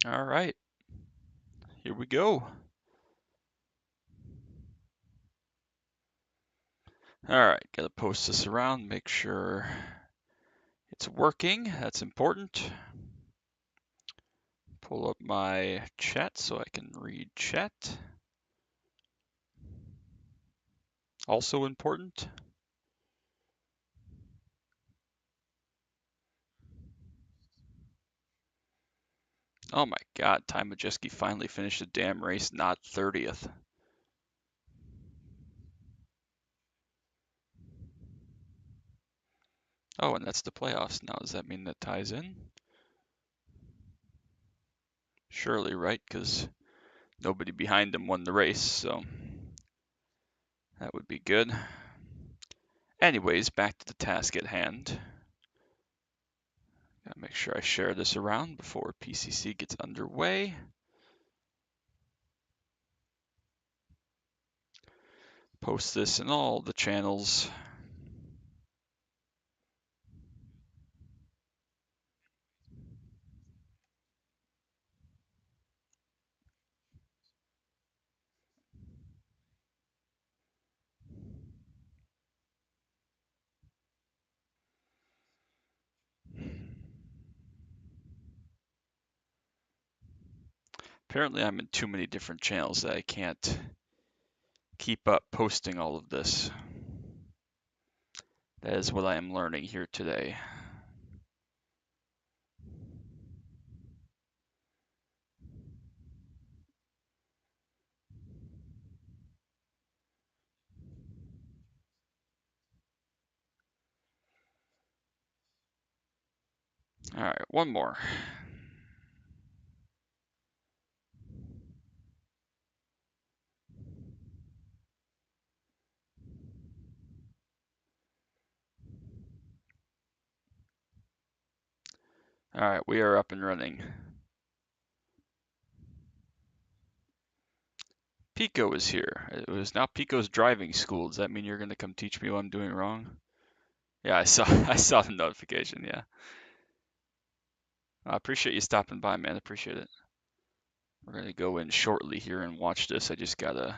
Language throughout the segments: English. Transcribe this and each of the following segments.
All right, here we go. All right, gotta post this around, make sure it's working. That's important. Pull up my chat so I can read chat. Also important. Oh my God, Ty Majeski finally finished the damn race, not 30th. Oh, and that's the playoffs now. Does that mean that Ty's in? Surely, right? Because nobody behind him won the race, so that would be good. Anyways, back to the task at hand. Gotta make sure I share this around before PCC gets underway. Post this in all the channels. Apparently I'm in too many different channels that I can't keep up posting all of this. That is what I am learning here today. All right, one more. All right, we are up and running. Pico is here. It was now Pico's driving school. Does that mean you're going to come teach me what I'm doing wrong? Yeah, I saw I saw the notification. Yeah, I appreciate you stopping by, man. Appreciate it. We're going to go in shortly here and watch this. I just gotta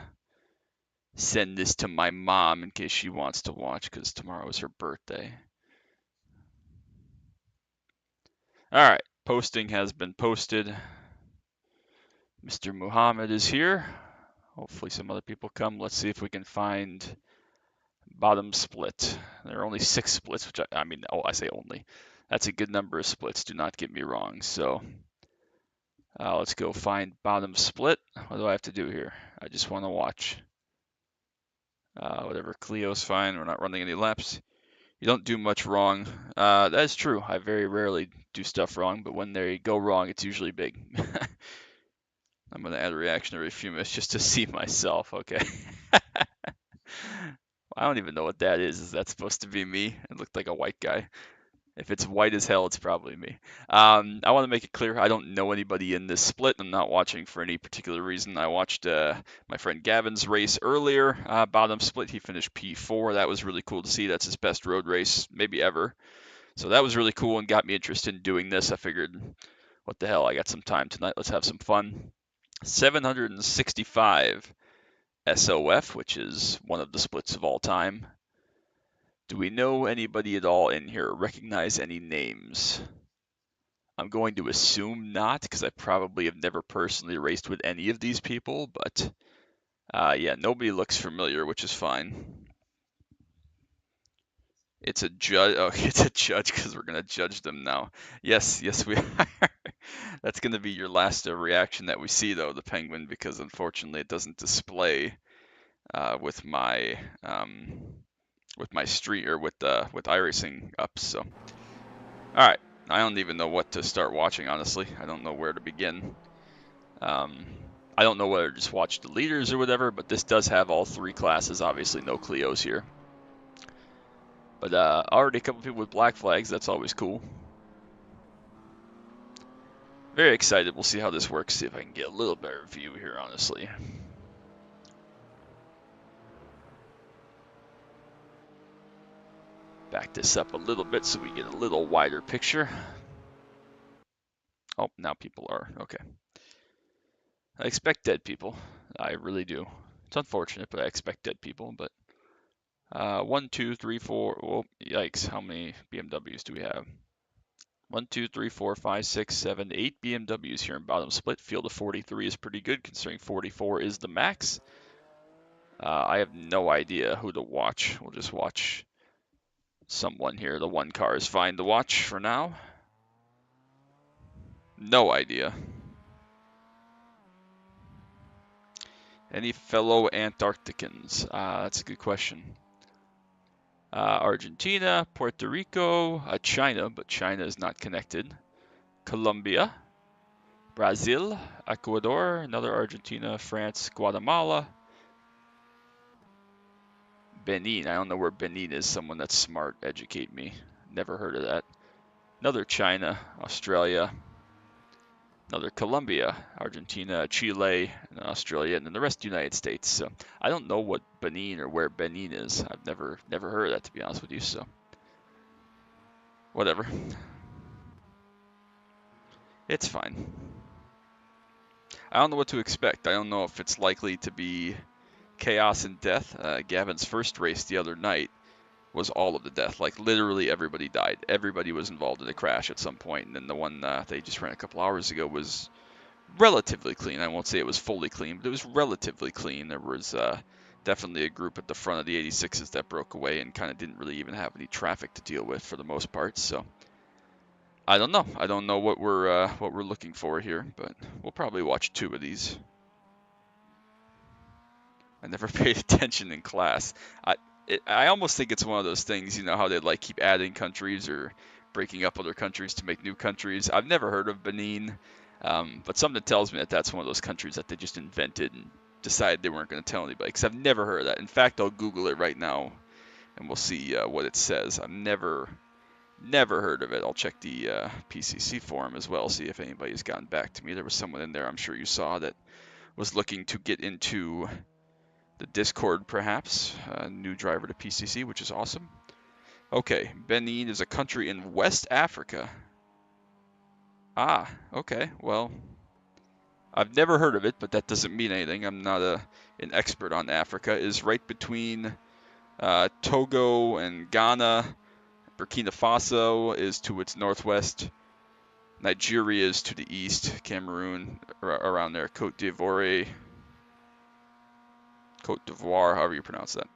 send this to my mom in case she wants to watch because tomorrow is her birthday. All right, posting has been posted. Mr. Muhammad is here. Hopefully some other people come. Let's see if we can find bottom split. There are only 6 splits, which I mean, oh, I say only. That's a good number of splits, do not get me wrong. So let's go find bottom split. What do I have to do here? I just want to watch. Whatever, Clio's fine. We're not running any laps. You don't do much wrong. That is true. I very rarely do stuff wrong, but when they go wrong, it's usually big. I'm going to add a reaction every few minutes just to see myself. Okay. I don't even know what that is. Is that supposed to be me? It looked like a white guy. If it's white as hell, it's probably me. I want to make it clear I don't know anybody in this split. I'm not watching for any particular reason. I watched my friend Gavin's race earlier, bottom split. He finished P4. That was really cool to see. That's his best road race, maybe ever. So that was really cool and got me interested in doing this. I figured, what the hell? I got some time tonight. Let's have some fun. 765 SOF, which is one of the splits of all time. Do we know anybody at all in here? Recognize any names? I'm going to assume not, because I probably have never personally raced with any of these people, but yeah, nobody looks familiar, which is fine. It's a judge. Oh, it's a judge because we're gonna judge them now. Yes, yes, we are. That's gonna be your last reaction that we see, though, the penguin, because unfortunately it doesn't display with my street or with iRacing up. So, all right, I don't even know what to start watching. Honestly, I don't know where to begin. I don't know whether to just watch the leaders or whatever, but this does have all 3 classes. Obviously, no Clios here. But already a couple people with black flags. That's always cool. Very excited. We'll see how this works. See if I can get a little better view here, honestly. Back this up a little bit so we get a little wider picture. Oh, now people are. Okay. I expect dead people. I really do. It's unfortunate, but I expect dead people. But 1, 2, 3, 4. Oh, yikes! How many BMWs do we have? 1, 2, 3, 4, 5, 6, 7, 8 BMWs here in bottom split. Field of 43 is pretty good considering 44 is the max. I have no idea who to watch. We'll just watch someone here. The one car is fine to watch for now. No idea. Any fellow Antarcticans? That's a good question. Argentina, Puerto Rico, China, but China is not connected. Colombia, Brazil, Ecuador, another Argentina, France, Guatemala, Benin. I don't know where Benin is. Someone that's smart, educate me. Never heard of that. Another China, Australia, another Colombia, Argentina, Chile, and Australia, and then the rest United States. So I don't know what Benin or where Benin is. I've never heard of that, to be honest with you. So whatever, it's fine. I don't know what to expect. I don't know if it's likely to be chaos and death. Gavin's first race the other night was all of the death. Like literally everybody died. Everybody was involved in a crash at some point. And then the one they just ran a couple hours ago was relatively clean. I won't say it was fully clean, but it was relatively clean. There was definitely a group at the front of the 86s that broke away and kind of didn't really even have any traffic to deal with for the most part. So I don't know. I don't know what we're looking for here, but we'll probably watch 2 of these. I never paid attention in class. I almost think it's one of those things, you know, how they like keep adding countries or breaking up other countries to make new countries. I've never heard of Benin, but something tells me that that's one of those countries that they just invented and decided they weren't going to tell anybody. Because I've never heard of that. In fact, I'll Google it right now, and we'll see what it says. I've never heard of it. I'll check the PCC forum as well, see if anybody's gotten back to me. There was someone in there I'm sure you saw that was looking to get into the Discord, perhaps. A new driver to PCC, which is awesome. Okay, Benin is a country in West Africa. Ah, okay. Well, I've never heard of it, but that doesn't mean anything. I'm not an expert on Africa. It is right between Togo and Ghana. Burkina Faso is to its northwest. Nigeria is to the east. Cameroon, around there. Cote d'Ivoire, however you pronounce that.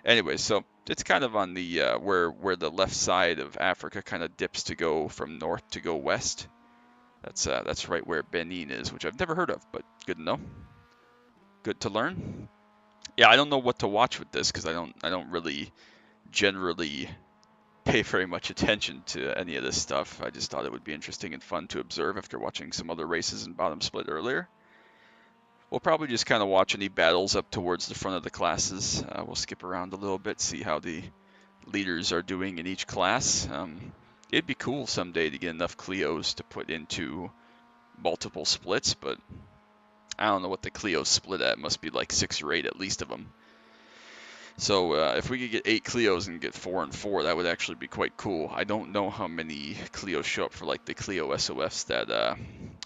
Anyway, so it's kind of on the where the left side of Africa kind of dips to go from north to go west. That's right where Benin is, which I've never heard of, but good to know. Good to learn. Yeah, I don't know what to watch with this because I don't really generally pay very much attention to any of this stuff. I just thought it would be interesting and fun to observe after watching some other races in bottom split earlier. We'll probably just kind of watch any battles up towards the front of the classes. We'll skip around a little bit, see how the leaders are doing in each class. It'd be cool someday to get enough Clios to put into multiple splits, but I don't know what the Clios split at. It must be like 6 or 8 at least of them. So if we could get 8 Clios and get 4 and 4, that would actually be quite cool. I don't know how many Clios show up for like the Clio SOFs that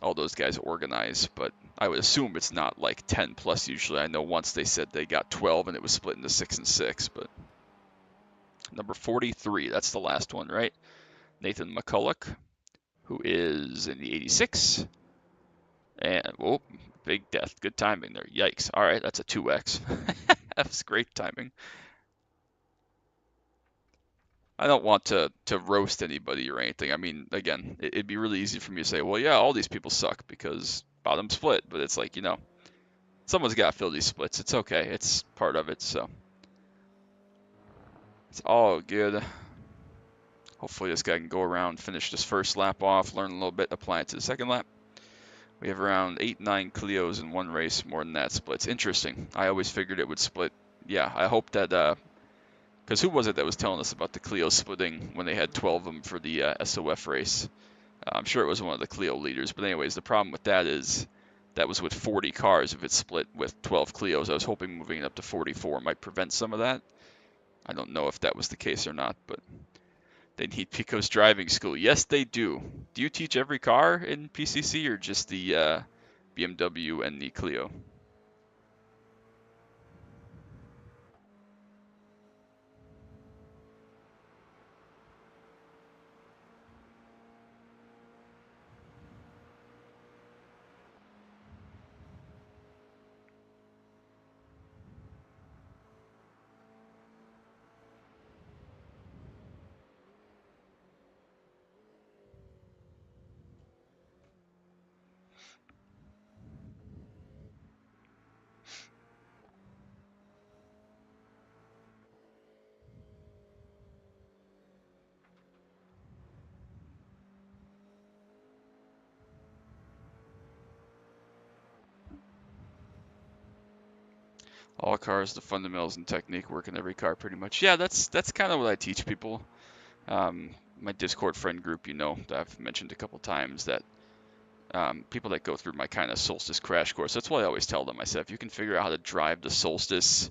all those guys organize, but I would assume it's not like 10 plus usually. I know once they said they got 12 and it was split into 6 and 6, but number 43, that's the last one, right? Nathan McCulloch, who is in the 86. And, oh, big death. Good timing there. Yikes. All right, that's a 2X. That's great timing. I don't want to roast anybody or anything. I mean, again, it'd be really easy for me to say, well, yeah, all these people suck because bottom split. But it's like, you know, someone's got to fill these splits. It's okay. It's part of it. So it's all good. Hopefully this guy can go around, finish this first lap off, learn a little bit, apply it to the second lap. We have around 8, 9 Clios in one race. More than that splits. Interesting. I always figured it would split. Yeah, I hope that, because who was it that was telling us about the Clio splitting when they had 12 of them for the SOF race? I'm sure it was one of the Clio leaders. But anyways, the problem with that is that was with 40 cars. If it's split with 12 Clios, I was hoping moving it up to 44 might prevent some of that. I don't know if that was the case or not, but They need Pico's driving school. Yes, they do. Do you teach every car in PCC or just the BMW and the Clio? All cars, the fundamentals and technique work in every car pretty much. Yeah, that's kind of what I teach people. My Discord friend group, that I've mentioned a couple times, that people that go through my kind of Solstice crash course, that's what I always tell them. I said, if you can figure out how to drive the Solstice,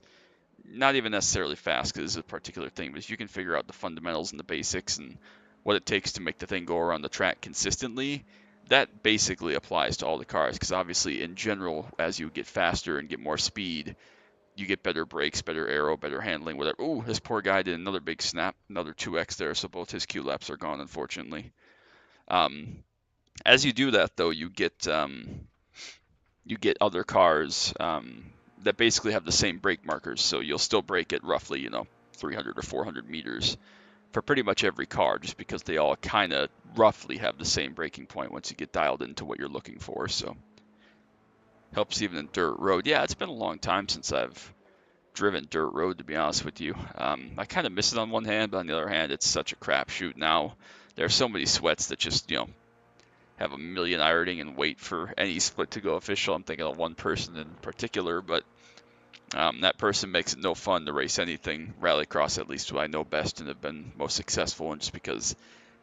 not even necessarily fast because it's a particular thing, but if you can figure out the fundamentals and the basics and what it takes to make the thing go around the track consistently, that basically applies to all the cars. Because obviously, in general, as you get faster and get more speed, you get better brakes, better aero, better handling, whatever. Ooh, this poor guy did another big snap, another 2x there, so both his Q laps are gone, unfortunately. Um, as you do that, though, you get other cars that basically have the same brake markers, so you'll still brake at roughly 300 or 400 meters for pretty much every car, just because they all kind of roughly have the same braking point once you get dialed into what you're looking for. So helps even in dirt road. Yeah, it's been a long time since I've driven dirt road, to be honest with you. I kind of miss it on one hand, but on the other hand, it's such a crapshoot now. There are so many sweats that just have a million ironing and wait for any split to go official. I'm thinking of one person in particular, but that person makes it no fun to race anything rallycross, at least who I know best and have been most successful in, just because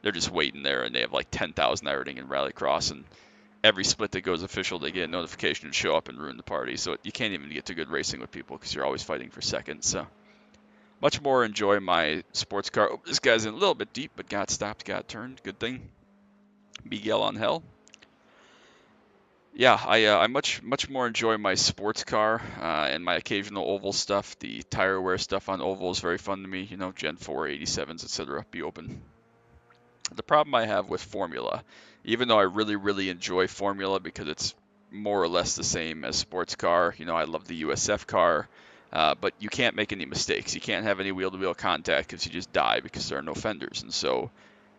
they're just waiting there and they have like 10,000 ironing in rallycross, and every split that goes official, they get a notification and show up and ruin the party. So you can't even get to good racing with people because you're always fighting for seconds. So much more enjoy my sports car. Oh, this guy's in a little bit deep, but got stopped, got turned. Good thing. Miguel on hell. Yeah, I much more enjoy my sports car and my occasional oval stuff. The tire wear stuff on oval is very fun to me. Gen 4, 87s, etc. Be open. The problem I have with Formula, even though I really, really enjoy Formula because it's more or less the same as sports car. I love the USF car, but you can't make any mistakes. You can't have any wheel-to-wheel contact because you just die because there are no fenders. And so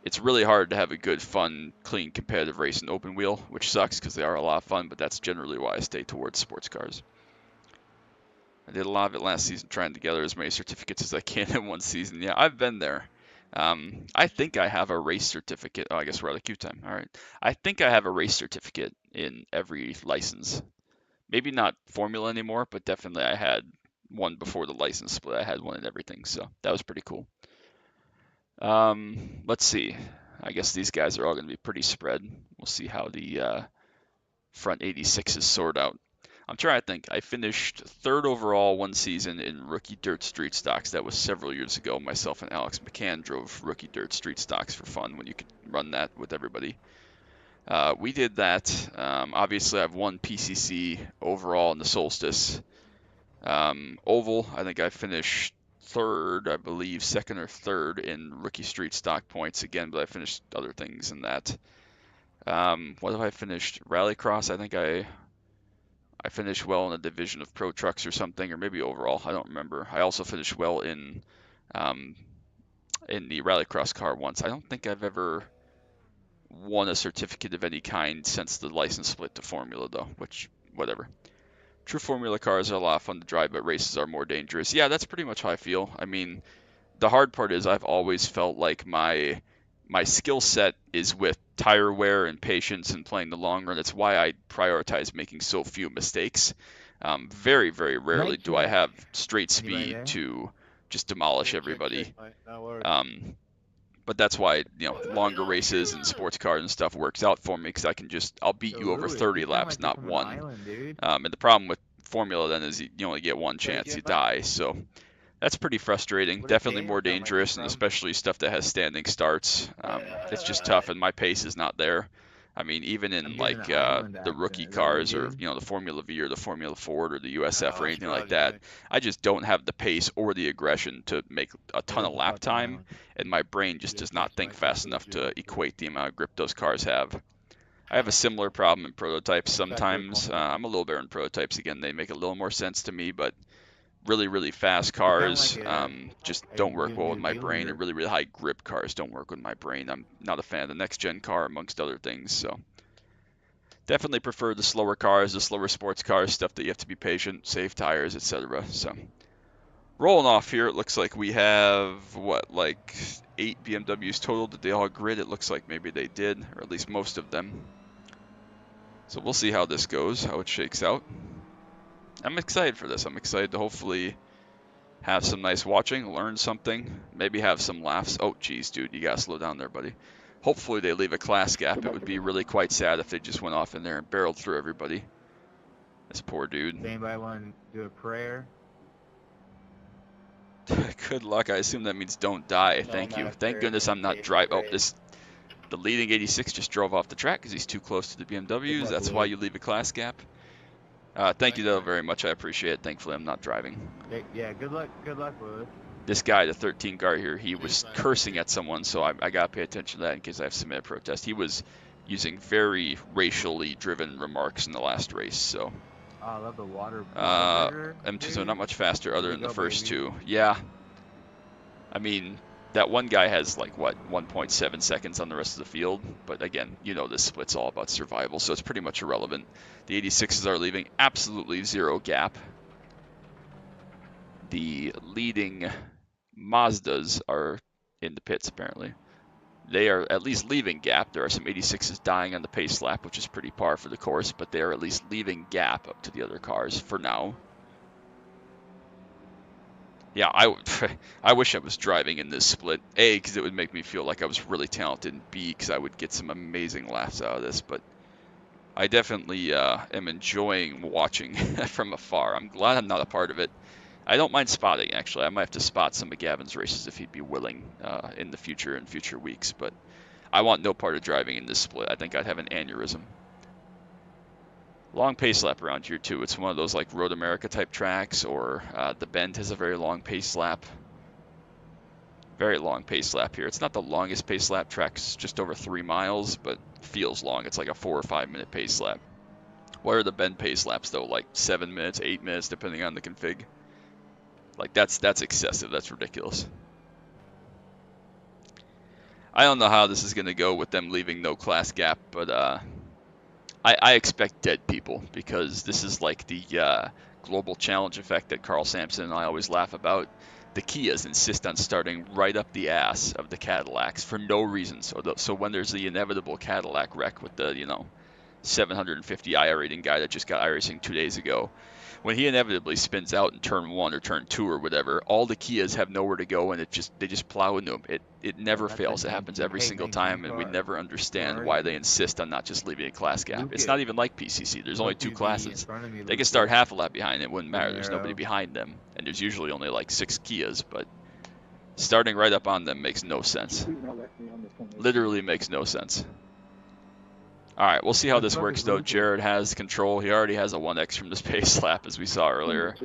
it's really hard to have a good, fun, clean, competitive race in open wheel, which sucks because they are a lot of fun, but that's generally why I stay towards sports cars. I did a lot of it last season, trying to gather as many certificates as I can in one season. Yeah, I've been there. I think I have a race certificate. Oh, I guess we're out of queue time. All right. I think I have a race certificate in every license. Maybe not Formula anymore, but definitely I had one before the license split. I had one in everything, so that was pretty cool. Let's see. I guess these guys are all going to be pretty spread. We'll see how the front 86s sort out. I'm trying to think. I finished third overall one season in rookie dirt street stocks. That was several years ago. Myself and Alex McCann drove rookie dirt street stocks for fun when you could run that with everybody. We did that. Obviously, I've won PCC overall in the Solstice. Oval, I think I finished third, I believe, second or third in rookie street stock points again, but I finished other things in that. What have I finished? Rallycross, I think I finished well in a division of pro trucks or something, or maybe overall, I don't remember. I also finished well um, in the rallycross car once. I don't think I've ever won a certificate of any kind since the license split to Formula, though, which, whatever. True Formula cars are a lot of fun to drive, but races are more dangerous. Yeah, that's pretty much how I feel. I mean, the hard part is I've always felt like my skill set is with tire wear and patience and playing the long run. It's why I prioritize making so few mistakes. Very, very rarely do I have straight speed to just demolish everybody. But that's why longer races and sports cars and stuff works out for me because I'll beat you over 30 laps, not one. And the problem with Formula then is you only get one chance, you die. So That's pretty frustrating. What a Definitely game. more What's that mic dangerous, and from? especially stuff that has standing starts. It's just tough, and my pace is not there. I mean, even I'm in getting an like island the rookie accent. Is that what you're cars, or getting? the Formula V or the Formula Ford or the USF or Oh, it's anything like probably that, me. I just don't have the pace or the aggression to make a Hey, ton of what's a lap fucking time, island? and my brain just Yeah, does not catch think my car, fast please, enough dude. to equate the amount of grip those cars have. I have a similar problem in prototypes It's actually sometimes. fun. I'm a little better in prototypes. Again, they make a little more sense to me, but really, really fast It's kind of like cars just don't work well with new my brain, Zealander. and really, really high grip cars don't work with my brain. I'm not a fan of the next gen car, amongst other things. So definitely prefer the slower cars, the slower sports cars, stuff that you have to be patient, save tires, etc. So rolling off here, it looks like we have what, like 8 BMWs total. Did they all grid? It looks like maybe they did, or at least most of them. So we'll see how this goes, how it shakes out. I'm excited for this. I'm excited to hopefully have some nice watching, learn something, maybe have some laughs. Oh, geez, dude, you gotta slow down there, buddy. Hopefully they leave a class gap. It would be really quite sad if they just went off in there and barreled through everybody. This poor dude. Does anybody want to do a prayer? Good luck. I assume that means don't die. No, Thank not you. a Thank prayer. goodness I'm not Invitation. drive. Oh, Praise. the leading 86 just drove off the track because he's too close to the Good BMWs. luck, That's why Lewis. you leave a class gap. Thank you though very much. I appreciate it. Thankfully I'm not driving. Yeah, good luck. Good luck, Lewis. This guy, the 13 guard here, he Safe was ride. cursing at someone, so I got to pay attention to that in case I have to submit a protest. He was using very racially driven remarks in the last race, so. Oh, I love the water burger. M2, so Baby. not much faster other Here we than the go, first baby. two. Yeah, I mean, that one guy has like, what, 1.7 seconds on the rest of the field, but again, this split's all about survival, so it's pretty much irrelevant. The 86s are leaving absolutely zero gap. The leading Mazdas are in the pits, apparently. They are at least leaving gap. There are some 86s dying on the pace lap, which is pretty par for the course, but they are at least leaving gap up to the other cars for now. Yeah, I wish I was driving in this split. A, because it would make me feel like I was really talented, and B, because I would get some amazing laughs out of this. But I definitely am enjoying watching from afar. I'm glad I'm not a part of it. I don't mind spotting, actually. I might have to spot some of Gavin's races if he'd be willing in the future, in future weeks. But I want no part of driving in this split. I think I'd have an aneurysm. Long pace lap around here too. It's one of those like Road America type tracks, or the Bend has a very long pace lap. Very long pace lap here. It's not the longest pace lap track, it's just over 3 miles, but feels long. It's like a 4 or 5 minute pace lap. What are the Bend pace laps though? Like 7 minutes, 8 minutes, depending on the config. Like that's excessive. That's ridiculous. I don't know how this is gonna go with them leaving no class gap, but I expect dead people, because this is like the global challenge effect that Carl Sampson and I always laugh about. The Kias insist on starting right up the ass of the Cadillacs for no reason. So when there's the inevitable Cadillac wreck with the 750 iRating guy that just got iRacing 2 days ago, when he inevitably spins out in turn 1 or turn 2 or whatever, all the Kias have nowhere to go, and they just plow into him. It never That's a fails. It happens 19. every Hey, single 19 time, and we car. never Where understand are why they you? insist on not just leaving a class gap. It's Lucas. not even like PCC. There's only Look 2 who's be in classes. front of me, They can Lucas. start half a lap behind. It wouldn't matter. There's nobody Primero. behind them, and there's usually only like 6 Kias, but starting right up on them makes no sense. Literally makes no sense. All right, we'll see how What the this fuck works, is though. Lucas? Jared has control. He already has a 1x from this pace lap, as we saw earlier.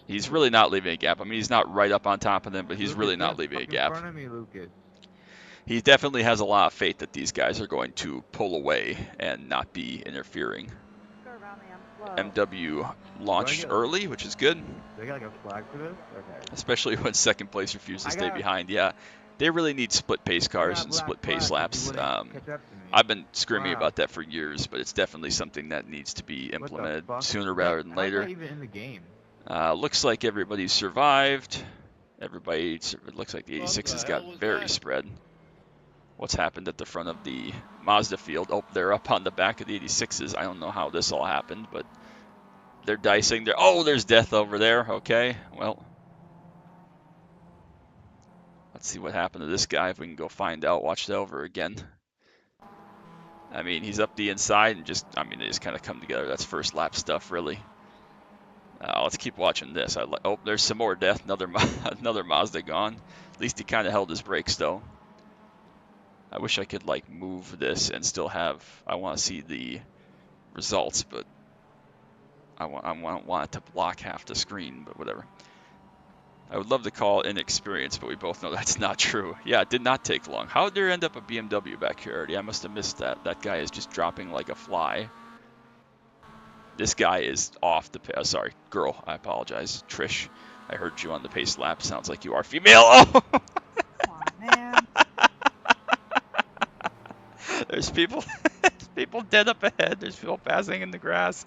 He's really not leaving a gap. I mean, he's not right up on top of them, but he's Lucas, really get not leaving a in gap. front of me, Lucas. He definitely has a lot of faith that these guys are going to pull away and not be interfering. MW launched early, which is good. Do I get like a flag for this? Okay. Especially when second place refuses to stay behind. Yeah, they really need split pace cars and split pace laps. I've been screaming about that for years, but it's definitely something that needs to be implemented sooner rather than later. How's that even in the game? Looks like everybody survived. Everybody, it looks like the 86s got very spread. What's happened at the front of the Mazda field? Oh, they're up on the back of the 86s. I don't know how this all happened, but they're dicing. Oh, there's death over there. Okay, well, let's see what happened to this guy. If we can go find out, watch it over again. I mean, he's up the inside and they just kind of come together. That's first lap stuff, really. Let's keep watching this. Oh, there's some more death. Another Mazda gone. At least he kind of held his brakes though. I wish I could like move this and still have. I want to see the results, but I want it to block half the screen. But whatever. I would love to call inexperience, but we both know that's not true. Yeah, it did not take long. How did there end up a BMW back here already? I must have missed that. That guy is just dropping like a fly. This guy is off the pace. Sorry, girl. I apologize. Trish, I heard you on the pace lap. Sounds like you are female. Oh! Come on, man. There's people, there's people dead up ahead. There's people passing in the grass.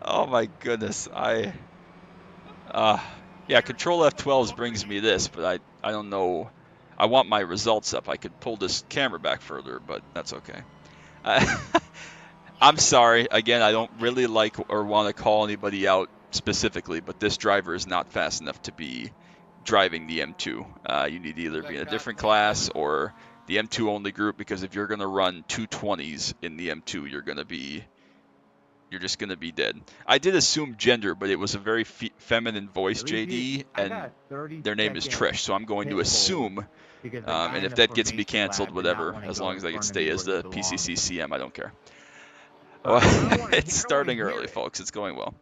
Oh my goodness. Yeah, Control F12s brings me this, but I don't know. I want my results up. I could pull this camera back further, but that's okay. I'm sorry. Again, I don't really like or want to call anybody out specifically, but this driver is not fast enough to be driving the M2. You need to either be in a different class or the M2 only group, because if you're going to run 220s in the M2, you're just going to be dead. I did assume gender, but it was a very feminine voice, JD, and their name is Trish, so I'm going to assume, and if that gets me canceled, whatever, as long as I can stay as the PCC CM, I don't care. Well, it's starting early, folks. It's going well.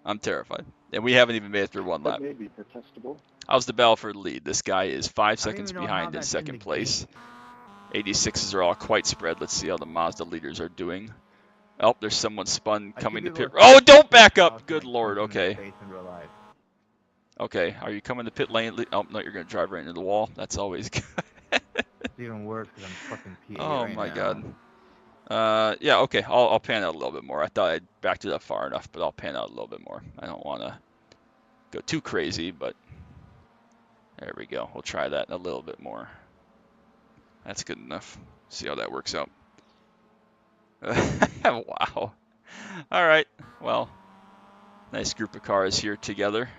I'm terrified. And we haven't even made it through one lap. How's the battle for the lead? This guy is 5 seconds behind in second place. 86s are all quite spread. Let's see how the Mazda leaders are doing. Oh, there's someone spun coming to pit. Oh, don't back up! Good lord, okay. Okay, are you coming to pit lane? Oh, no, you're going to drive right into the wall. That's always good. It's even worse because I'm fucking PA Oh right my now. god. Yeah, okay, I'll pan out a little bit more. I thought I'd backed it up far enough, but I'll pan out a little bit more. I don't want to go too crazy, but there we go. We'll try that a little bit more. That's good enough. See how that works out. Wow. All right. Well, nice group of cars here together.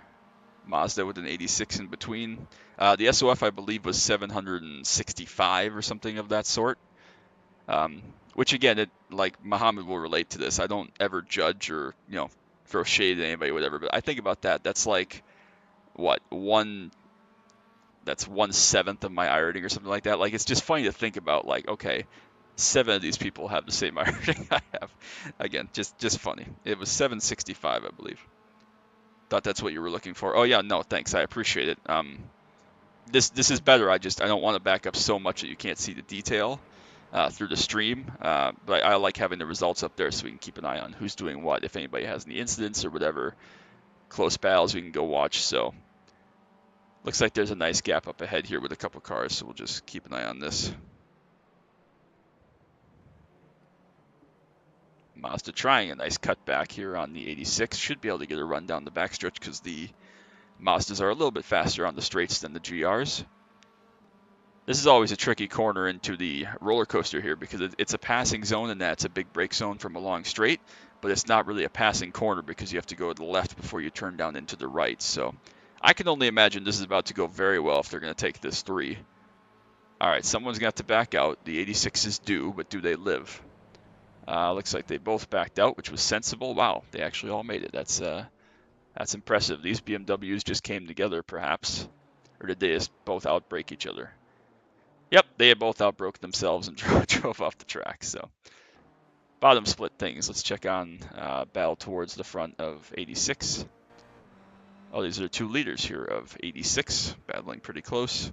Mazda with an 86 in between. The SOF, I believe, was 765 or something of that sort. Which again, like Muhammad will relate to this. I don't ever judge or throw shade at anybody, whatever. But I think about that. That's like what that's 1/7 of my iRating or something like that. Like, it's just funny to think about. Like, okay, 7 of these people have the same iRating I have. Again, just funny. It was 765, I believe. Thought that's what you were looking for. Oh yeah, no, thanks. I appreciate it. This is better. I don't want to back up so much that you can't see the detail through the stream. But I like having the results up there so we can keep an eye on who's doing what. If anybody has any incidents or whatever, close battles, we can go watch. So looks like there's a nice gap up ahead here with a couple cars. So we'll just keep an eye on this. Mazda trying a nice cutback here on the 86. Should be able to get a run down the backstretch because the Mazdas are a little bit faster on the straights than the GRs. This is always a tricky corner into the roller coaster here because it's a passing zone and that's a big brake zone from a long straight, but it's not really a passing corner because you have to go to the left before you turn down into the right. So I can only imagine this is about to go very well if they're going to take this 3. All right, someone's going to have to back out. The 86s do, but do they live? Looks like they both backed out, which was sensible. Wow, they actually all made it. That's impressive. These BMWs just came together, perhaps. Or did they just both outbrake each other? Yep, they had both outbroke themselves and drove off the track. So, bottom split things. Let's check on battle towards the front of 86. Oh, these are 2 leaders here of 86, battling pretty close.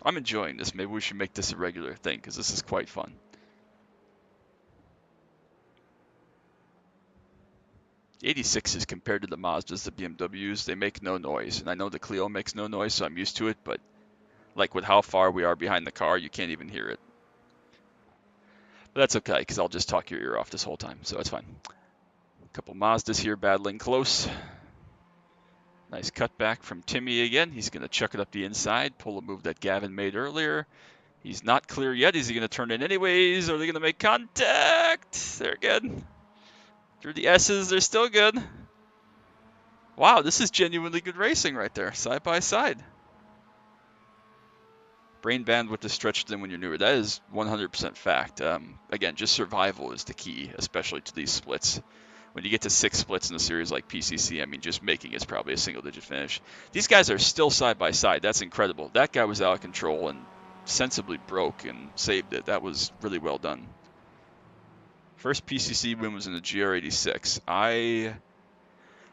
I'm enjoying this. Maybe we should make this a regular thing because this is quite fun. The 86s compared to the Mazdas, the BMWs, they make no noise. And I know the Clio makes no noise, so I'm used to it. But like with how far we are behind the car, you can't even hear it. But that's okay because I'll just talk your ear off this whole time, so it's fine. A couple Mazdas here battling close. Nice cutback from Timmy again. He's going to chuck it up the inside, pull a move that Gavin made earlier. He's not clear yet. Is he going to turn in anyways? Are they going to make contact? They're good. Through the S's, they're still good. Wow, this is genuinely good racing right there, side by side. Brain bandwidth is stretched thin when you're newer. That is 100% fact. Again, just survival is the key, especially to these splits. When you get to 6 splits in a series like PCC, I mean, just making is probably a single-digit finish. These guys are still side by side. That's incredible. That guy was out of control and sensibly broke and saved it. That was really well done. First PCC win was in the GR86.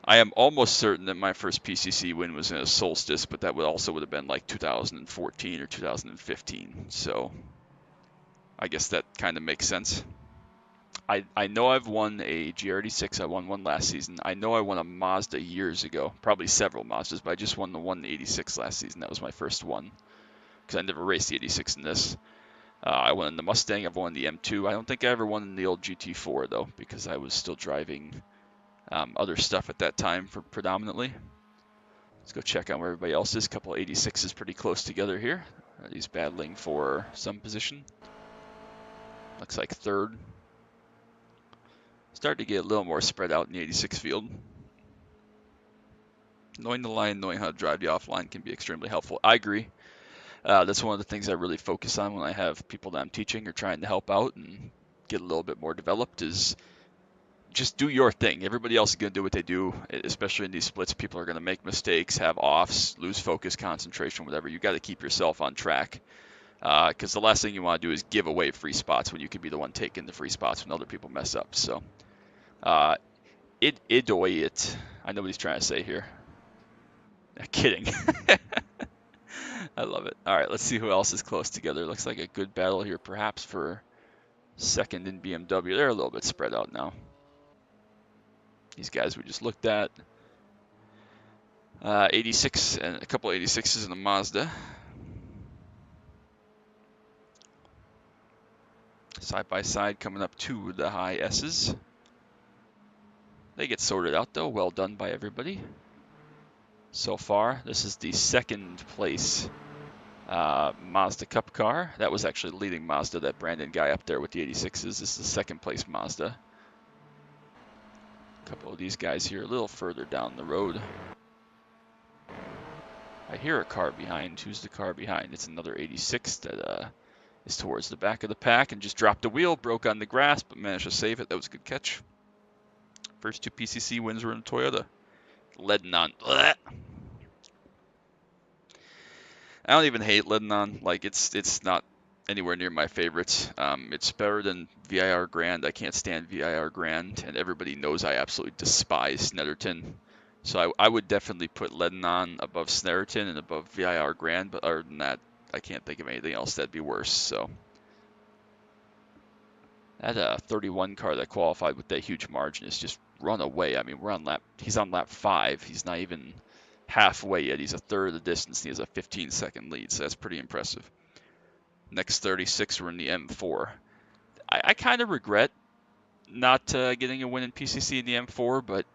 I am almost certain that my first PCC win was in a Solstice, but that would have been like 2014 or 2015. So I guess that kind of makes sense. I know I've won a GR86. I won one last season. I know I won a Mazda years ago, probably several Mazdas, but I just won the 186 last season. That was my first one because I never raced the 86 in this. I won in the Mustang. I've won in the M2. I don't think I ever won in the old GT4 though, because I was still driving other stuff at that time for predominantly. Let's go check on where everybody else is. A couple of 86s pretty close together here. He's battling for some position. Looks like third. Starting to get a little more spread out in the 86 field. Knowing the line, knowing how to drive the offline can be extremely helpful. I agree. That's one of the things I really focus on when I have people that I'm teaching or trying to help out and get a little bit more developed is just do your thing. Everybody else is going to do what they do, especially in these splits. People are going to make mistakes, have offs, lose focus, concentration, whatever. You got to keep yourself on track because the last thing you want to do is give away free spots when you could be the one taking the free spots when other people mess up. So, idoy it. I know what he's trying to say here. Kidding. I love it. All right, let's see who else is close together. Looks like a good battle here, perhaps for second in BMW. They're a little bit spread out now. These guys we just looked at. 86 and a couple 86s in the Mazda. Side by side coming up to the high S's. They get sorted out though. Well done by everybody. So far, this is the second place Mazda Cup car. That was actually leading Mazda, that Brandon guy up there with the 86s. This is the second place Mazda. A couple of these guys here a little further down the road. I hear a car behind. Who's the car behind? It's another 86 that is towards the back of the pack and just dropped a wheel, broke on the grass, but managed to save it. That was a good catch. First 2 PCC wins were in Toyota. Lebanon. Blech. I don't even hate Lebanon. Like it's not anywhere near my favorites. It's better than VIR Grand. I can't stand VIR Grand, and everybody knows I absolutely despise Snetterton. So I would definitely put Lebanon above Snetterton and above VIR Grand, but other than that, I can't think of anything else that'd be worse. So that 31 car that qualified with that huge margin is just run away. I mean, he's on lap 5. He's not even halfway yet. He's a third of the distance. And he has a 15-second lead, so that's pretty impressive. Next 36 were in the M4. I kind of regret not getting a win in PCC in the M4, but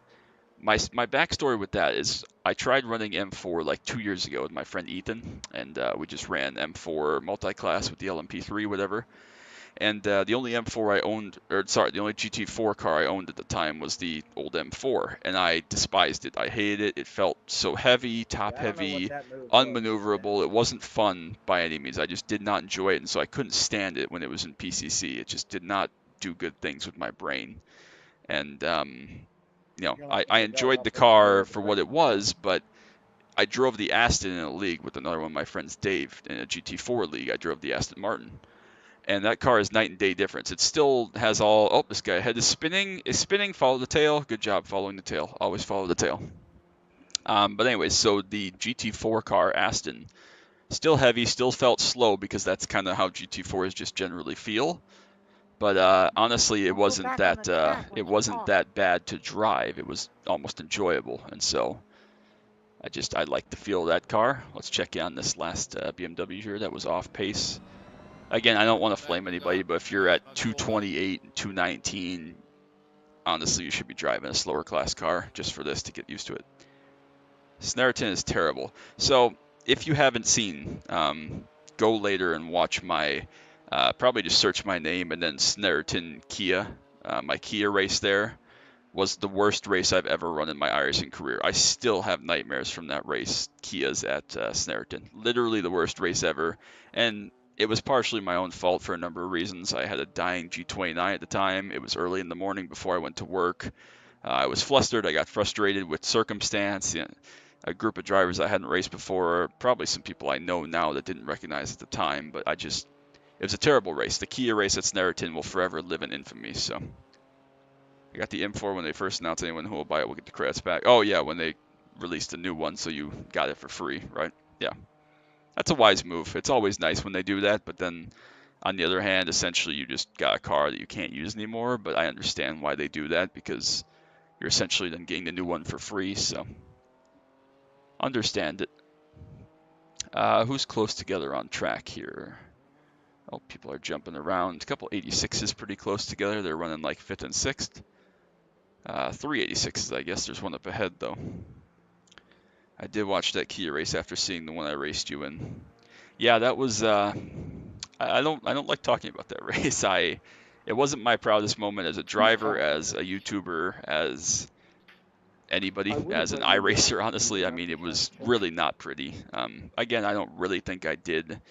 my backstory with that is I tried running M4 like 2 years ago with my friend Ethan, and we just ran M4 multi-class with the LMP3, whatever. And the only M4 I owned, the only GT4 car I owned at the time was the old M4, and I despised it. I hated it. It felt so heavy, top-heavy, unmaneuverable. It wasn't fun by any means. I just did not enjoy it, and so I couldn't stand it when it was in PCC. It just did not do good things with my brain. And, I enjoyed the car for what it was, but I drove the Aston in a league with another one of my friends, Dave, in a GT4 league. I drove the Aston Martin. And that car is night and day difference. It still has all, oh, this guy head is spinning, follow the tail. Good job following the tail. Always follow the tail. But anyways, so the GT4 car, Aston, still heavy, still felt slow because that's kind of how GT4s just generally feel. But honestly, it wasn't that bad to drive. It was almost enjoyable. And so I like the feel of that car. Let's check in on this last BMW here that was off pace. Again, I don't want to flame anybody, but if you're at 228 and 219, honestly, you should be driving a slower class car just for this to get used to it. Snetterton is terrible. So if you haven't seen, go later and watch my, probably just search my name and then Snetterton Kia, my Kia race there. was the worst race I've ever run in my iRacing career. I still have nightmares from that race, Kia's at Snarton. Literally the worst race ever. And it was partially my own fault for a number of reasons. I had a dying G29 at the time. It was early in the morning before I went to work. I was flustered. I got frustrated with circumstance. You know, a group of drivers I hadn't raced before, probably some people I know now that didn't recognize at the time, but it was a terrible race. The Kia race at Snarton will forever live in infamy, so. I got the M4 when they first announced anyone who will buy it will get the credits back. Oh yeah, when they released a new one, so you got it for free, right? Yeah, that's a wise move. It's always nice when they do that, but then on the other hand, essentially you just got a car that you can't use anymore. But I understand why they do that because you're essentially then getting the new one for free. So understand it. Who's close together on track here? Oh, people are jumping around. A couple 86s pretty close together. They're running like 5th and 6th. 386s, I guess. There's one up ahead, though. I did watch that Kia race after seeing the one I raced you in. Yeah, that was. I don't like talking about that race. It wasn't my proudest moment as a driver, as a YouTuber, as anybody, as an iRacer. Honestly, I mean, it was really not pretty. Again, I don't really think I did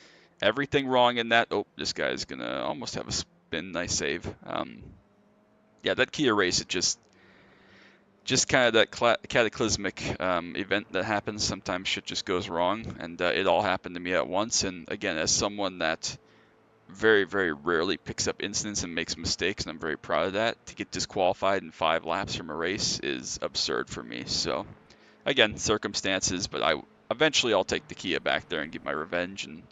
everything wrong in that. Oh, this guy's gonna almost have a spin. Nice save. Yeah, that Kia race, it just kind of that cataclysmic event that happens. Sometimes shit just goes wrong, and it all happened to me at once. And again, as someone that very, very rarely picks up incidents and makes mistakes, and I'm very proud of that, to get disqualified in 5 laps from a race is absurd for me. So again, circumstances, but eventually I'll take the Kia back there and get my revenge and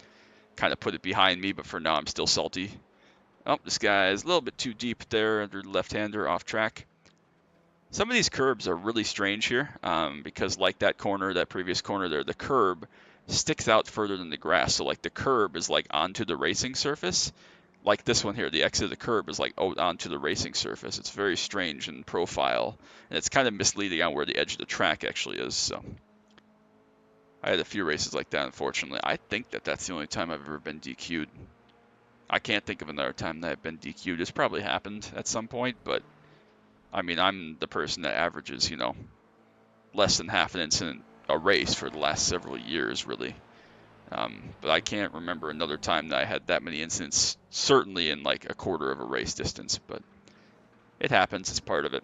kind of put it behind me. But for now, I'm still salty. Oh, this guy is a little bit too deep there under the left-hander off track. Some of these curbs are really strange here because like that corner, that previous corner there, the curb sticks out further than the grass. So like the curb is like onto the racing surface. Like this one here, the exit of the curb is like out onto the racing surface. It's very strange in profile, and it's kind of misleading on where the edge of the track actually is. So I had a few races like that, unfortunately. I think that's the only time I've ever been DQ'd. I can't think of another time that I've been DQ'd. It's probably happened at some point, but I mean, I'm the person that averages, less than half an incident a race for the last several years, really. But I can't remember another time that I had that many incidents, certainly in like a quarter of a race distance, but it happens. It's part of it.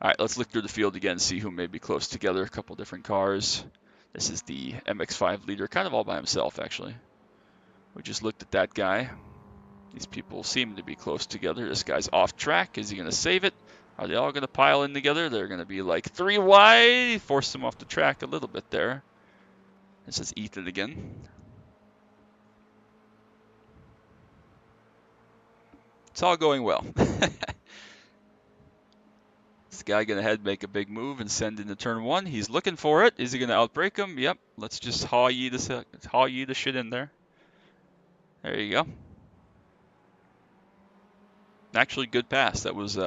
All right, let's look through the field again, see who may be close together. A couple different cars. This is the MX-5 leader, kind of all by himself, actually. We just looked at that guy. These people seem to be close together. This guy's off track. Is he going to save it? Are they all going to pile in together? They're going to be like 3 wide. Force them off the track a little bit there. This is Ethan again. It's all going well. This guy going to head, make a big move, and send into turn 1. He's looking for it. Is he going to outbrake him? Yep. Let's just haul ye the shit in there. There you go. Actually, good pass. That was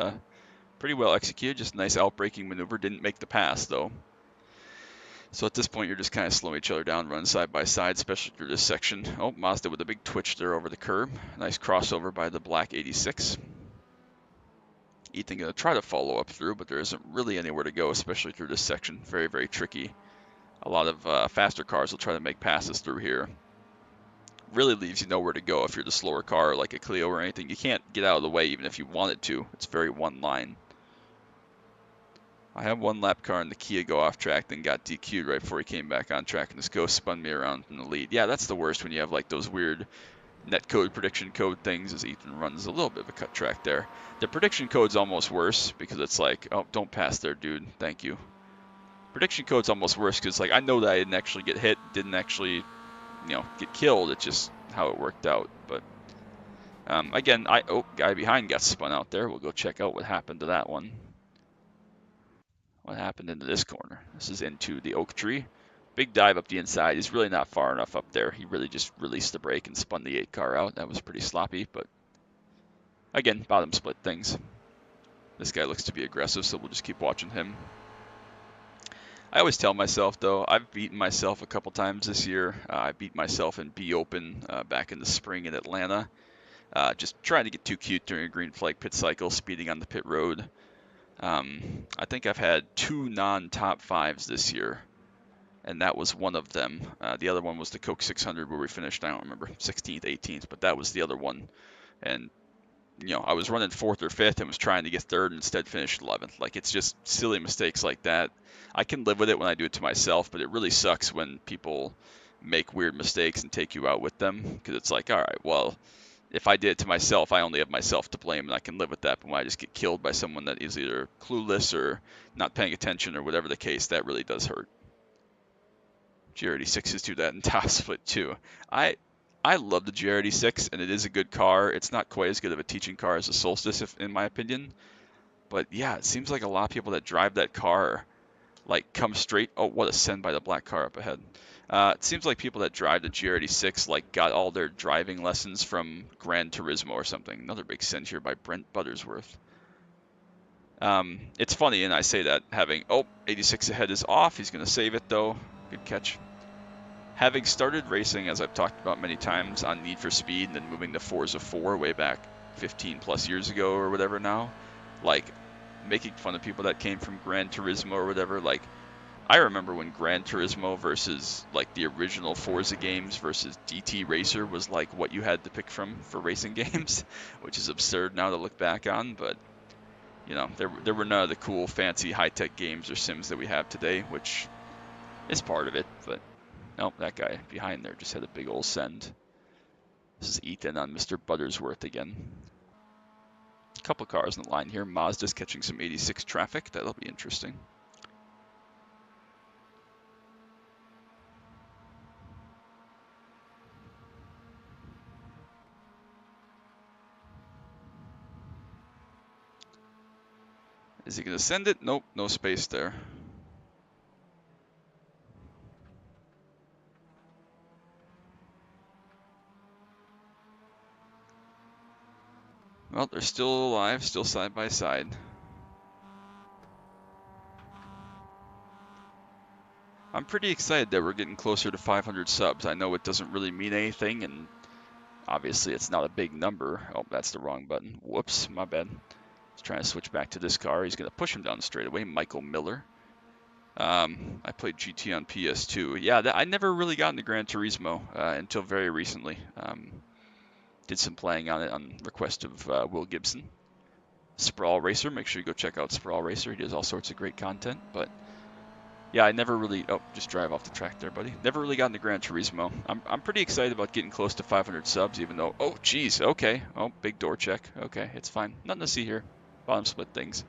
pretty well executed. Just a nice outbraking maneuver. Didn't make the pass, though. So at this point, you're just kind of slowing each other down, running side by side, especially through this section. Oh, Mazda with a big twitch there over the curb. Nice crossover by the black 86. Ethan going to try to follow up through, but there isn't really anywhere to go, especially through this section. Very, very tricky. A lot of faster cars will try to make passes through here. Really leaves you nowhere to go if you're the slower car like a Clio or anything. You can't get out of the way even if you wanted to. It's very one line. I had one lap car in the Kia go off track, then got DQ'd right before he came back on track, and this ghost spun me around in the lead. Yeah, that's the worst when you have like those weird netcode prediction code things, as Ethan runs a little bit of a cut track there. The prediction code's almost worse because it's like, oh, don't pass there, dude. Thank you. Prediction code's almost worse because like I know that I didn't actually get hit, didn't actually, get killed. It's just how it worked out. But again, guy behind got spun out there. We'll go check out what happened to that one. What happened into this corner? This is into the oak tree. Big dive up the inside. He's really not far enough up there. He really just released the brake and spun the 8 car out. That was pretty sloppy, but again, bottom split things. This guy looks to be aggressive, so we'll just keep watching him. I always tell myself, though, I've beaten myself a couple times this year. I beat myself in B Open back in the spring in Atlanta. Just trying to get too cute during a green flag pit cycle, speeding on the pit road. I think I've had 2 non-top 5s this year, and that was one of them. The other one was the Coke 600 where we finished, I don't remember, 16th, 18th, but that was the other one. And I was running 4th or 5th and was trying to get 3rd and instead finished 11th. Like, it's just silly mistakes like that. I can live with it when I do it to myself, but it really sucks when people make weird mistakes and take you out with them, because it's like, all right, well, if I did it to myself, I only have myself to blame, and I can live with that. But when I just get killed by someone that is either clueless or not paying attention or whatever the case, that really does hurt. GR86s do that in Top Split too. I I love the GR86, and it is a good car. It's not quite as good of a teaching car as the Solstice, in my opinion. But yeah, it seems like a lot of people that drive that car like come straight. Oh, what a send by the black car up ahead. It seems like people that drive the GR86 like got all their driving lessons from Gran Turismo or something. Another big send here by Brent Buttersworth. It's funny, and I say that having 86 ahead is off. He's going to save it though. Good catch. Having started racing, as I've talked about many times, on Need for Speed and then moving to Forza 4 way back 15 plus years ago or whatever now, like making fun of people that came from Gran Turismo or whatever, like I remember when Gran Turismo versus like the original Forza games versus DT Racer was like what you had to pick from for racing games, which is absurd now to look back on, but there were none of the cool fancy high-tech games or sims that we have today, which is part of it, but nope, that guy behind there just had a big old send. This is Ethan on Mr. Buttersworth again. A couple cars in the line here. Mazda's catching some 86 traffic. That'll be interesting. Is he going to send it? Nope, no space there. Well, they're still alive, still side by side. I'm pretty excited that we're getting closer to 500 subs. I know it doesn't really mean anything, and obviously it's not a big number. Oh, that's the wrong button. Whoops, my bad. He's trying to switch back to this car. He's going to push him down straight away. Michael Miller. I played GT on PS2. Yeah, I never really got into Gran Turismo until very recently. Did some playing on it on request of Will Gibson. Sprawl Racer, make sure you go check out Sprawl Racer. He does all sorts of great content. But yeah, I never really. Oh, just drive off the track there, buddy. Never really got into Gran Turismo. I'm pretty excited about getting close to 500 subs, even though. Oh, geez. Okay. Oh, big door check. Okay, it's fine. Nothing to see here. Bottom split things.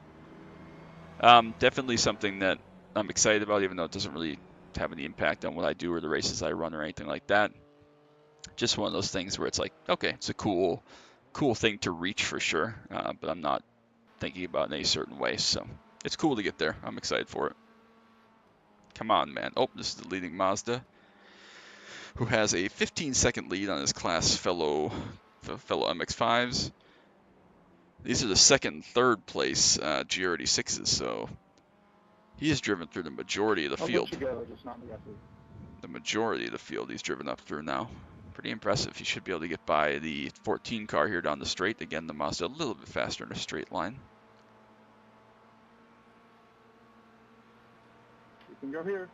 Definitely something that I'm excited about, even though it doesn't really have any impact on what I do or the races I run or anything like that. Just one of those things where it's like, okay, it's a cool thing to reach for sure, but I'm not thinking about it in any certain way. So it's cool to get there. I'm excited for it. Come on, man. Oh, this is the leading Mazda, who has a 15-second lead on his class fellow MX-5s. These are the second and third place GR86s, so he has driven through the majority of the field. The majority of the field he's driven up through now. Pretty impressive. He should be able to get by the 14 car here down the straight. Again, the Mazda a little bit faster in a straight line. You can go here.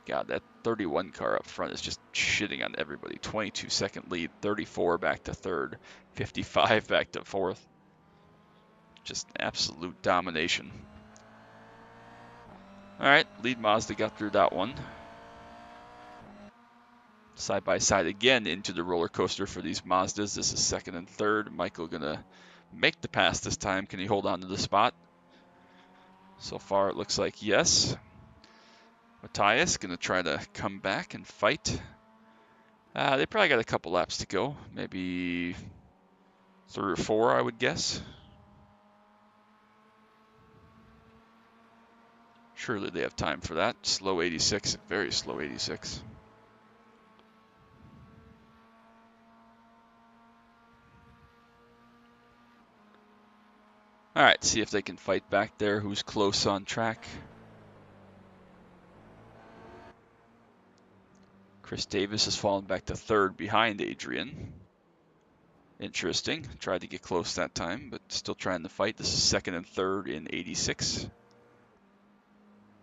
God, that 31 car up front is just shitting on everybody. 22-second lead, 34 back to third, 55 back to fourth. Just absolute domination. All right, lead Mazda got through that one. Side by side again into the roller coaster for these Mazdas. This is second and third. Michael gonna make the pass this time. Can he hold on to the spot? So far it looks like yes. Matthias gonna try to come back and fight. They probably got a couple laps to go, maybe 3 or 4, I would guess. Surely they have time for that. Slow 86, very slow 86. All right, see if they can fight back there. Who's close on track? Chris Davis has fallen back to third behind Adrian. Interesting. Tried to get close that time, but still trying to fight. This is second and third in 86.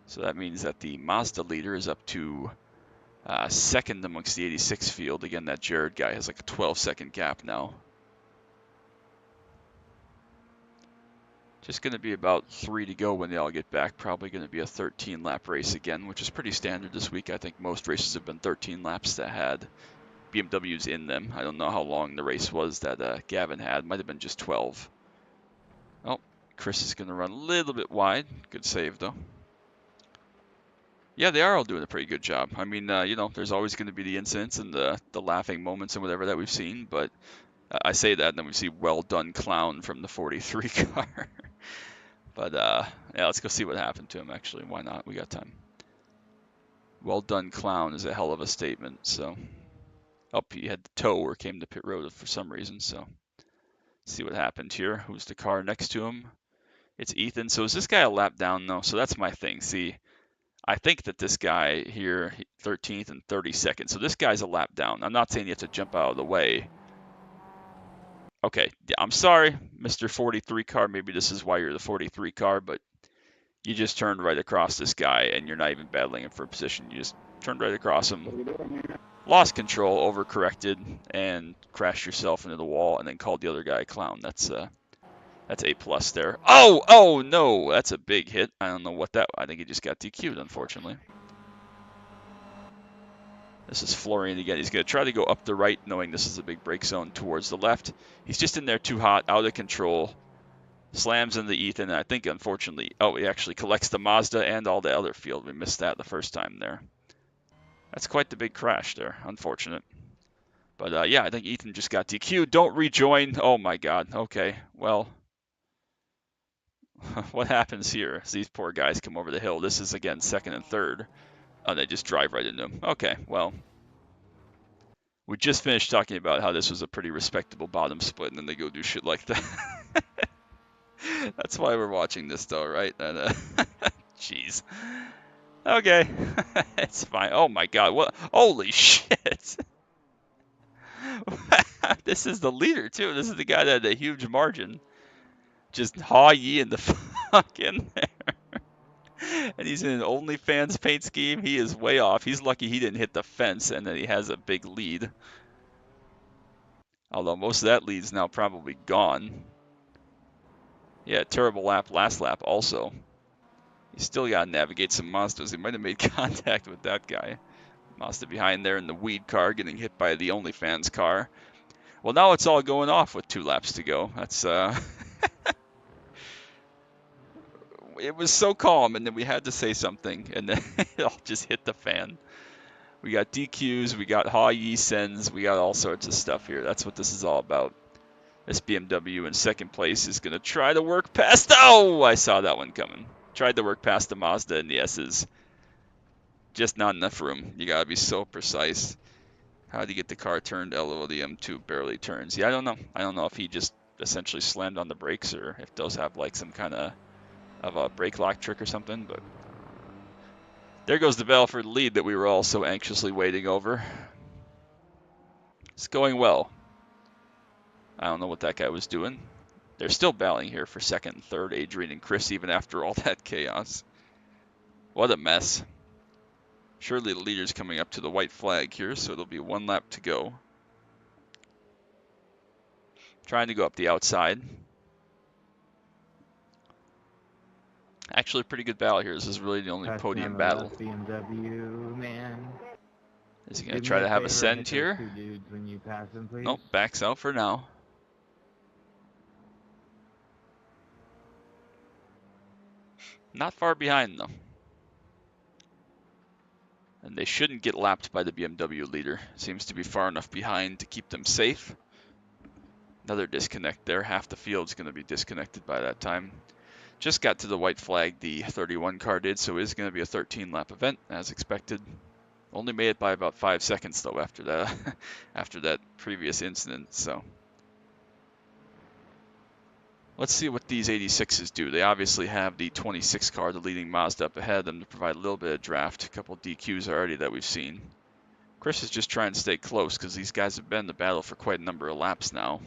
So that means that the Mazda leader is up to second amongst the 86 field. Again, that Jared guy has like a 12-second gap now. Just going to be about 3 to go when they all get back. Probably going to be a 13-lap race again, which is pretty standard this week. I think most races have been 13 laps that had BMWs in them. I don't know how long the race was that Gavin had. Might have been just 12. Oh, Chris is going to run a little bit wide. Good save, though. Yeah, they are all doing a pretty good job. I mean, you know, there's always going to be the incidents and the laughing moments and whatever that we've seen, but I say that and then we see well done clown from the 43 car. But yeah, let's go see what happened to him actually. Why not? We got time. Well done clown is a hell of a statement. So, he had the tow or came to pit road for some reason. So, let's see what happened here. Who's the car next to him? It's Ethan. So is this guy a lap down though? So that's my thing. See, I think that this guy here, 13th and 32nd. So this guy's a lap down. I'm not saying you have to jump out of the way. Okay, yeah, I'm sorry, Mr. 43 car. Maybe this is why you're the 43 car, but you just turned right across this guy and you're not even battling him for position. You just turned right across him, lost control, overcorrected, and crashed yourself into the wall and then called the other guy a clown. That's A+ there. Oh no, that's a big hit. I don't know what that. I think he just got DQ'd, unfortunately. This is Florian again. He's going to try to go up the right, knowing this is a big brake zone towards the left. He's just in there too hot, out of control. Slams into Ethan, and I think, unfortunately, he actually collects the Mazda and all the other field. We missed that the first time there. That's quite the big crash there. Unfortunate. But, yeah, I think Ethan just got DQ'd. Don't rejoin. Oh, my God. Okay, well, what happens here? As these poor guys come over the hill. This is, again, second and third. Oh, they just drive right into him. Okay, well, we just finished talking about how this was a pretty respectable bottom split, and then they go do shit like that. That's why we're watching this, though, right? And, jeez. Okay, it's fine. Oh my God! What? Holy shit! This is the leader too. This is the guy that had a huge margin. Just haw ye in the fuck in there. And he's in an OnlyFans paint scheme. He is way off. He's lucky he didn't hit the fence, and that he has a big lead. Although most of that lead's now probably gone. Yeah, terrible lap last lap also. You still got to navigate some Mazdas. He might have made contact with that guy. Mazda behind there in the weed car getting hit by the OnlyFans car. Well, now it's all going off with 2 laps to go. That's it was so calm, and then we had to say something, and then it all just hit the fan. We got DQs, we got haw-ye sends, we got all sorts of stuff here. That's what this is all about. This BMW in second place is going to try to work past... Oh, I saw that one coming. Tried to work past the Mazda and the S's. Just not enough room. You got to be so precise. How do you get the car turned? LO, the M2 barely turns. Yeah, I don't know. I don't know if he just essentially slammed on the brakes or if those have like some kind of a brake lock trick or something. But there goes the battle for the lead that we were all so anxiously waiting over. It's going well. I don't know what that guy was doing. They're still battling here for second and third, Adrian and Chris, even after all that chaos. What a mess. Surely the leader's coming up to the white flag here, so it'll be 1 lap to go. Trying to go up the outside. Actually, a pretty good battle here. This is really the only podium battle. BMW, man. Is he going to try to have a send here? When you pass him, please. Nope, backs out for now. Not far behind, though. And they shouldn't get lapped by the BMW leader. Seems to be far enough behind to keep them safe. Another disconnect there. Half the field's going to be disconnected by that time. Just got to the white flag, the 31 car did, so it is going to be a 13-lap event, as expected. Only made it by about 5 seconds, though, after that, after that previous incident. So let's see what these 86s do. They obviously have the 26 car, the leading Mazda, up ahead of them to provide a little bit of draft. A couple DQs already that we've seen. Chris is just trying to stay close because these guys have been in the battle for quite a number of laps now.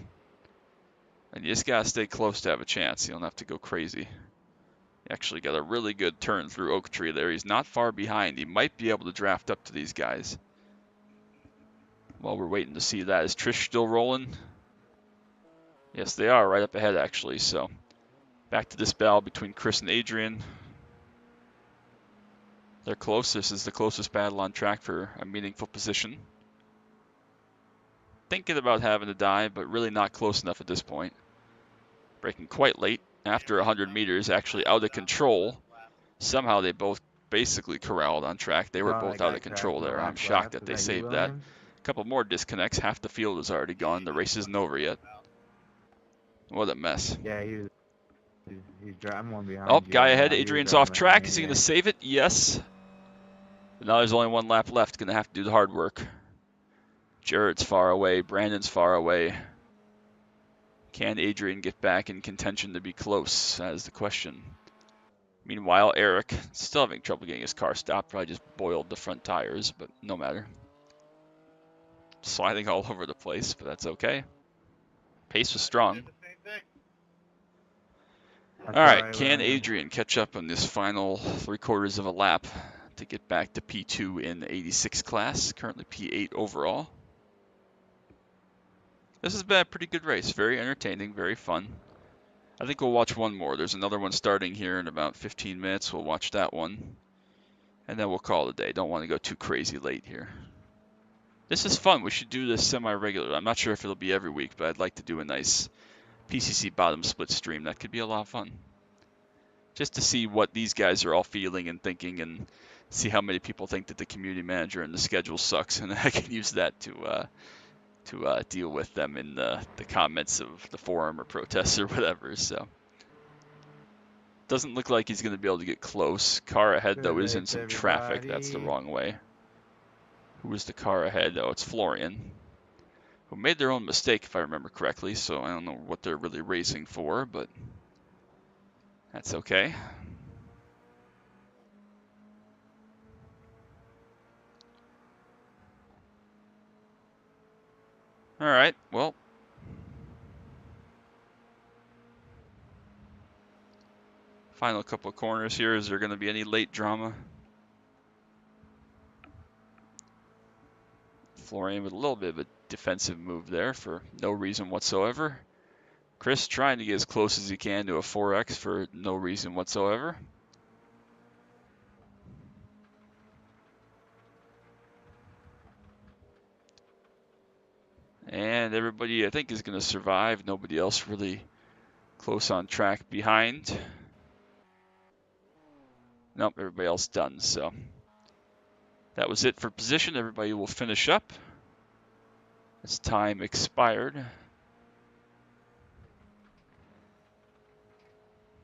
And you just gotta stay close to have a chance. You don't have to go crazy. He actually got a really good turn through Oak Tree there. He's not far behind. He might be able to draft up to these guys. While we're waiting to see that, is Trish still rolling? Yes, they are right up ahead actually. So back to this battle between Chris and Adrian. They're close. This is the closest battle on track for a meaningful position. Thinking about having to die, but really not close enough at this point. Braking quite late after 100 meters, actually out of control. Somehow they both basically corralled on track. They were Oh, both that out guy of crashed control in the there. I'm last shocked lap. that Is they that you, saved that. Williams? A couple more disconnects. Half the field is already gone. The race isn't over yet. What a mess. Yeah, he's driving one Oh, behind you guy right ahead. now. He was Adrian's off driving like a track. Is he going to maniac. save it? Yes. But now there's only one lap left. Going to have to do the hard work. Jarrett's far away. Brandon's far away. Can Adrian get back in contention to be close? That is the question. Meanwhile, Eric still having trouble getting his car stopped. Probably just boiled the front tires, but no matter. Sliding all over the place, but that's okay. Pace was strong. That's All all right, right, can Williams. Adrian catch up on this final 3/4 of a lap to get back to P2 in the 86 class, currently P8 overall? This has been a pretty good race, very entertaining, very fun. I think we'll watch one more. There's another one starting here in about 15 minutes. We'll watch that one, and then we'll call it a day. Don't want to go too crazy late here. This is fun. We should do this semi-regular. I'm not sure if it'll be every week, but I'd like to do a nice PCC Bottom Split stream. That could be a lot of fun. Just to see what these guys are all feeling and thinking, and see how many people think that the community manager and the schedule sucks, and I can use that to deal with them in the comments of the forum or protests or whatever. So doesn't look like he's going to be able to get close. Car ahead though Good is in race, some traffic. That's the everybody. wrong way. Who is the car ahead? Oh, it's Florian, who made their own mistake if I remember correctly. So I don't know what they're really racing for, but that's okay. All right, well, final couple of corners here. Is there going to be any late drama? Florian with a little bit of a defensive move there for no reason whatsoever. Chris trying to get as close as he can to a 4X for no reason whatsoever. And everybody, I think, is going to survive. Nobody else really close on track behind. Nope, everybody else done. So that was it for position. Everybody will finish up as time expired.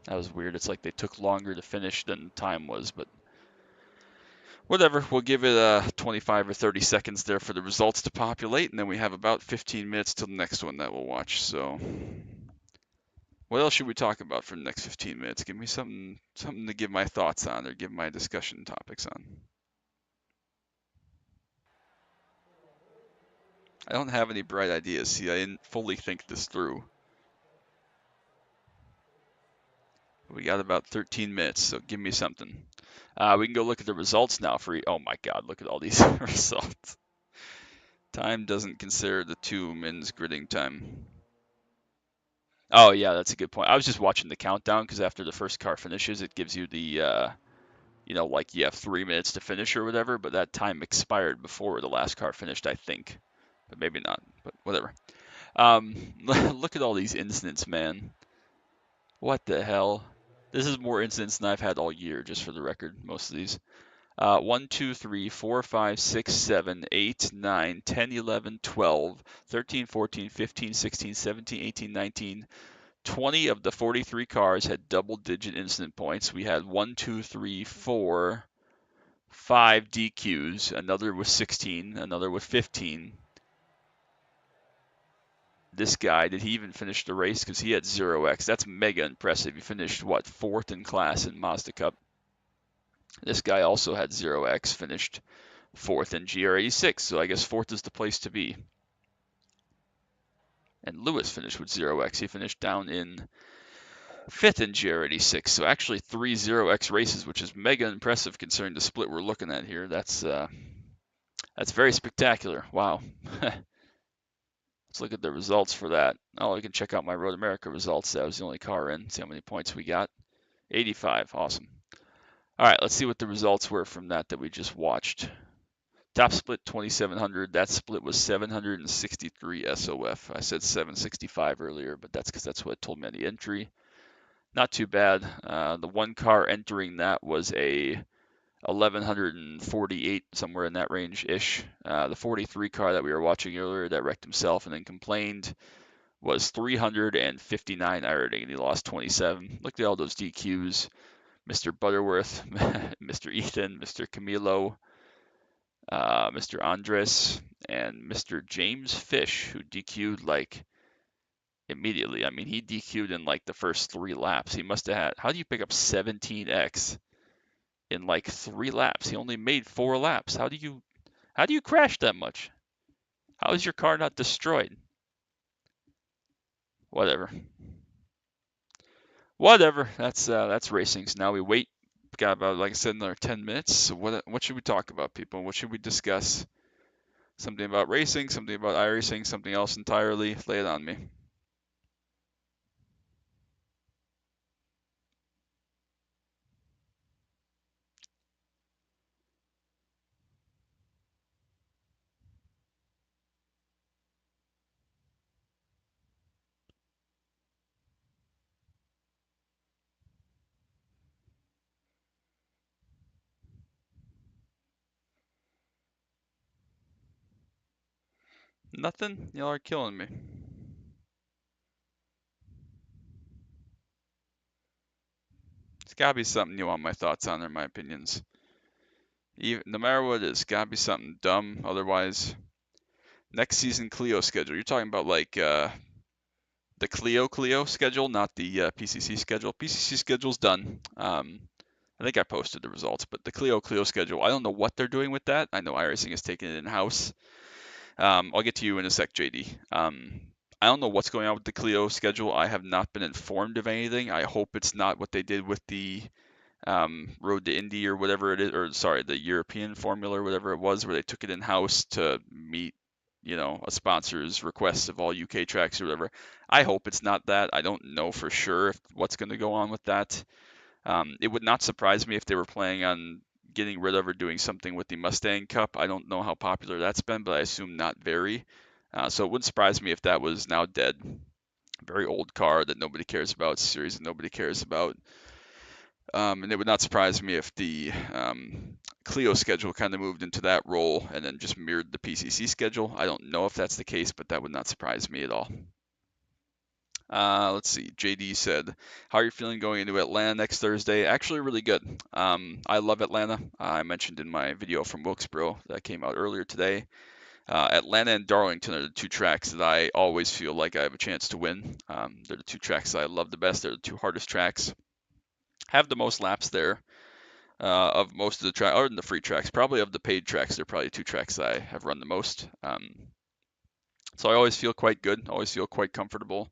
That was weird. It's like they took longer to finish than time was, but whatever. We'll give it 25 or 30 seconds there for the results to populate, and then we have about 15 minutes till the next one that we'll watch. So what else should we talk about for the next 15 minutes? Give me something to give my thoughts on or give my discussion topics on. I don't have any bright ideas. See, I didn't fully think this through. We got about 13 minutes, so give me something. We can go look at the results now for, oh my God, look at all these results. Time doesn't consider the two men's gridding time. Oh yeah, that's a good point. I was just watching the countdown because after the first car finishes, it gives you the, like you have 3 minutes to finish or whatever, but that time expired before the last car finished, I think. But maybe not, but whatever. Look at all these incidents, man. What the hell? This is more incidents than I've had all year, just for the record, most of these. 1, 2, 3, 4, 5, 6, 7, 8, 9, 10, 11, 12, 13, 14, 15, 16, 17, 18, 19, 20 of the 43 cars had double-digit incident points. We had 1, 2, 3, 4, 5 DQs, another with 16, another with 15. This guy, did he even finish the race? Because he had 0x. That's mega impressive. He finished, what, 4th in class in Mazda Cup. This guy also had 0x, finished 4th in GR86, so I guess 4th is the place to be. And Lewis finished with 0x. He finished down in 5th in GR86. So actually 3 0x races, which is mega impressive considering the split we're looking at here. That's very spectacular. Wow. Let's look at the results for that. Oh, you can check out my Road America results. That was the only car in. See how many points we got. 85. Awesome. All right, let's see what the results were from that we just watched. Top split 2,700. That split was 763 SOF. I said 765 earlier, but that's because that's what it told me on the entry. Not too bad. The one car entering that was a 1148, somewhere in that range ish. The 43 car that we were watching earlier that wrecked himself and then complained was 359 iRacing, and he lost 27. Look at all those DQs. Mr. Butterworth, Mr. Ethan, Mr. Camilo, Mr. Andres, and Mr. James Fish, who DQ'd like immediately. I mean, he DQ'd in like the first 3 laps. He must have had. How do you pick up 17x in like 3 laps? He only made 4 laps. How do you crash that much? How is your car not destroyed? Whatever. Whatever. That's racing. So now we wait. Got about, like I said, another 10 minutes. So what should we talk about, people? What should we discuss? Something about racing, something about iRacing, something else entirely. Lay it on me. Nothing? Y'all are killing me. It's gotta be something you want my thoughts on or my opinions. Even, no matter what it is, gotta be something dumb. Otherwise, next season Clio schedule. You're talking about like the Clio schedule, not the PCC schedule. PCC schedule's done. I think I posted the results, but the Clio schedule, I don't know what they're doing with that. I know iRacing has taken it in-house. I'll get to you in a sec, JD. I don't know what's going on with the Clio schedule. I have not been informed of anything. I hope it's not what they did with the Road to Indy or whatever it is, or sorry, the European Formula or whatever it was, where they took it in-house to meet, a sponsor's requests of all UK tracks or whatever. I hope it's not that. I don't know for sure what's going to go on with that. It would not surprise me if they were planning on getting rid of or doing something with the Mustang Cup. I don't know how popular that's been, but I assume not very. So it wouldn't surprise me if that was now dead. Very old car that nobody cares about, series that nobody cares about. And it would not surprise me if the Clio schedule kind of moved into that role and then just mirrored the PCC schedule. I don't know if that's the case, but that would not surprise me at all. Let's see. JD said, "How are you feeling going into Atlanta next Thursday?" Actually, really good. I love Atlanta. I mentioned in my video from Wilkesboro that came out earlier today. Atlanta and Darlington are the 2 tracks that I always feel like I have a chance to win. They're the 2 tracks that I love the best. They're the 2 hardest tracks. Have the most laps there of most of the tracks, other than the free tracks. Probably of the paid tracks, they're probably 2 tracks that I have run the most. So I always feel quite good. Always feel quite comfortable.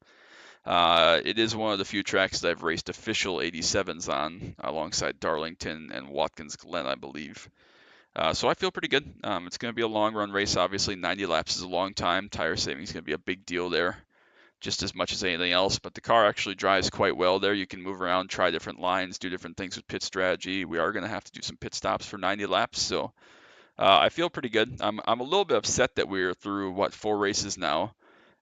It is one of the few tracks that I've raced official 87s on, alongside Darlington and Watkins Glen, I believe. So I feel pretty good. It's going to be a long run race, obviously. 90 laps is a long time. Tire saving is going to be a big deal there, just as much as anything else. But the car actually drives quite well there. You can move around, try different lines, do different things with pit strategy. We are going to have to do some pit stops for 90 laps, so I feel pretty good. I'm a little bit upset that we're through, 4 races now.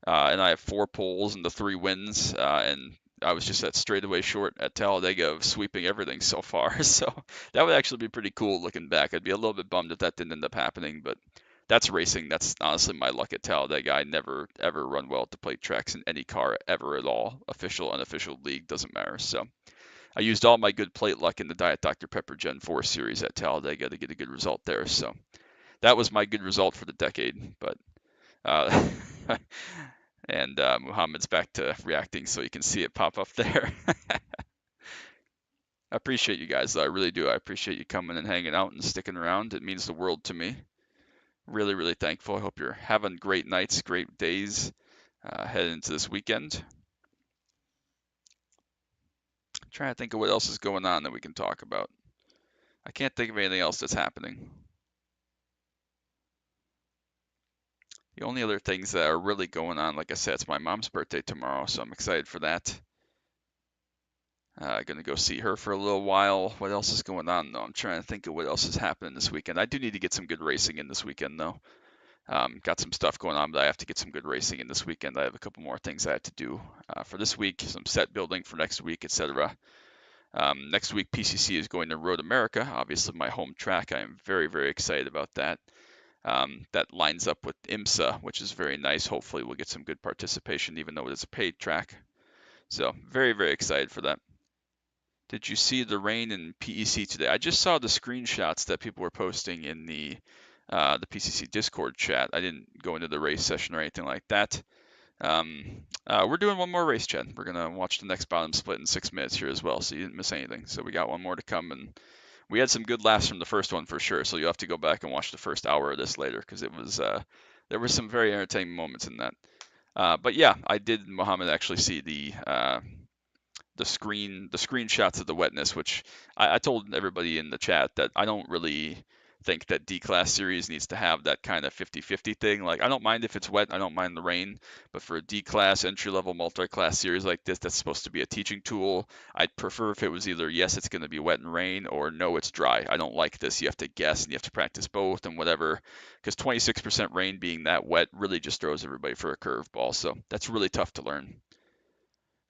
And I have 4 poles and the 3 wins, and I was just at straightaway short at Talladega of sweeping everything so far. So that would actually be pretty cool looking back. I'd be a little bit bummed if that didn't end up happening, but that's racing. That's honestly my luck at Talladega. I never ever run well at the plate tracks in any car ever at all. Official, unofficial, league, doesn't matter. So I used all my good plate luck in the Diet Dr. Pepper Gen 4 series at Talladega to get a good result there. So that was my good result for the decade. But uh, and Muhammad's back to reacting, so you can see it pop up there. I appreciate you guys, though. I really do. I appreciate you coming and hanging out and sticking around. It means the world to me. Really, really thankful. I hope you're having great nights, great days. heading into this weekend. I'm trying to think of what else is going on that we can talk about. I can't think of anything else that's happening. The only other things that are really going on, like I said, it's my mom's birthday tomorrow, so I'm excited for that. Gonna go see her for a little while. What else is going on though? I'm trying to think of what else is happening this weekend. I do need to get some good racing in this weekend though. Got some stuff going on, but I have to get some good racing in this weekend. I have a couple more things I have to do for this week, some set building for next week, etc. Next week, PCC is going to Road America, obviously my home track. I am very, very excited about that. That lines up with IMSA, which is very nice. Hopefully, we'll get some good participation, even though it is a paid track. So, very, very excited for that. Did you see the rain in PEC today? I just saw the screenshots that people were posting in the PCC Discord chat. I didn't go into the race session or anything like that. We're doing one more race, Chad. We're gonna watch the next bottom split in 6 minutes here as well, so you didn't miss anything. So we got one more to come, and we had some good laughs from the first one for sure. So you'll have to go back and watch the first hour of this later because it was there were some very entertaining moments in that. But yeah, I did, Mohammed, actually see the screenshots of the wetness, which I told everybody in the chat that I don't really think that D-Class series needs to have that kind of 50-50 thing. Like, I don't mind if it's wet, I don't mind the rain, but for a D-Class entry-level multi-class series like this that's supposed to be a teaching tool, I'd prefer if it was either yes, it's going to be wet and rain, or no, it's dry. I don't like this. You have to guess and you have to practice both and whatever, because 26% rain being that wet really just throws everybody for a curveball. So that's really tough to learn.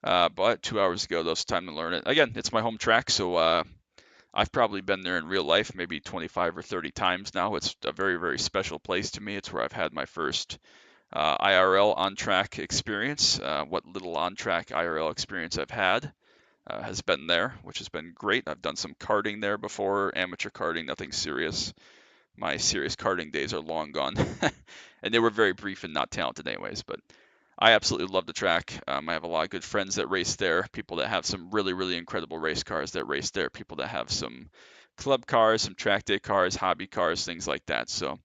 But 2 hours ago, though, it's time to learn it. Again, it's my home track, so I've probably been there in real life maybe 25 or 30 times now. It's a very, very special place to me. It's where I've had my first IRL on-track experience. What little on-track IRL experience I've had has been there, which has been great. I've done some karting there before, amateur karting, nothing serious. My serious karting days are long gone, and they were very brief and not talented anyways, but I absolutely love the track. I have a lot of good friends that race there, people that have some really, really incredible race cars that race there, people that have some club cars, some track day cars, hobby cars, things like that. So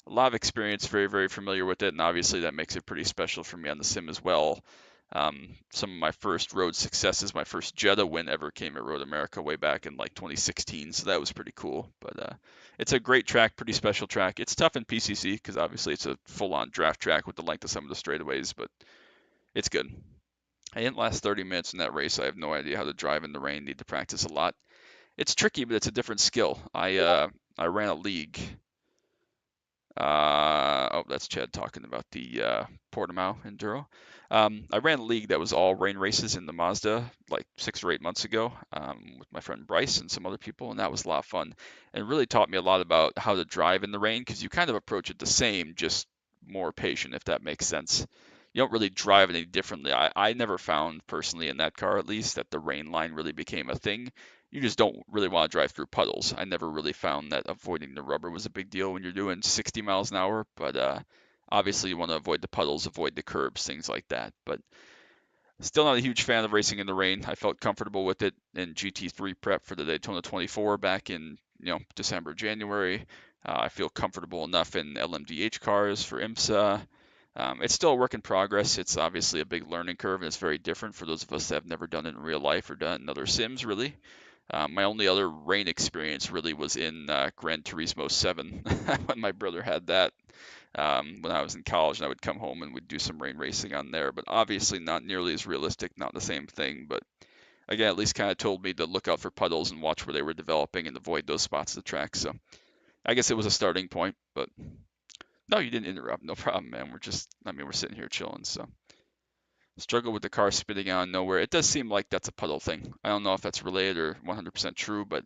a lot of experience, very, very familiar with it, and obviously that makes it pretty special for me on the sim as well. Some of my first road successes, my first Jetta win ever came at Road America way back in like 2016, so that was pretty cool. But it's a great track, pretty special track. It's tough in PCC because obviously it's a full-on draft track with the length of some of the straightaways, but it's good. I didn't last 30 minutes in that race. I have no idea how to drive in the rain. Need to practice a lot. It's tricky, but it's a different skill. I ran a league. Oh, that's Chad talking about the Portimao Enduro. I ran a league that was all rain races in the Mazda like 6 or 8 months ago with my friend Bryce and some other people, and that was a lot of fun. And really taught me a lot about how to drive in the rain because you kind of approach it the same, just more patient, if that makes sense. You don't really drive any differently. I never found personally in that car at least that the rain line really became a thing. You just don't really want to drive through puddles. I never really found that avoiding the rubber was a big deal when you're doing 60 miles an hour, but obviously you want to avoid the puddles, avoid the curbs, things like that. But still not a huge fan of racing in the rain. I felt comfortable with it in GT3 prep for the Daytona 24 back in December, January. I feel comfortable enough in LMDH cars for IMSA. It's still a work in progress. It's obviously a big learning curve, and it's very different for those of us that have never done it in real life or done it in other sims, really. My only other rain experience really was in Gran Turismo 7 when my brother had that when I was in college, and I would come home and we'd do some rain racing on there. But obviously, not nearly as realistic, not the same thing. But again, at least kind of told me to look out for puddles and watch where they were developing and avoid those spots of the track. So I guess it was a starting point. But no, you didn't interrupt. No problem, man. We're sitting here chilling. So struggle with the car spitting out of nowhere. It does seem like that's a puddle thing. I don't know if that's related or 100% true, but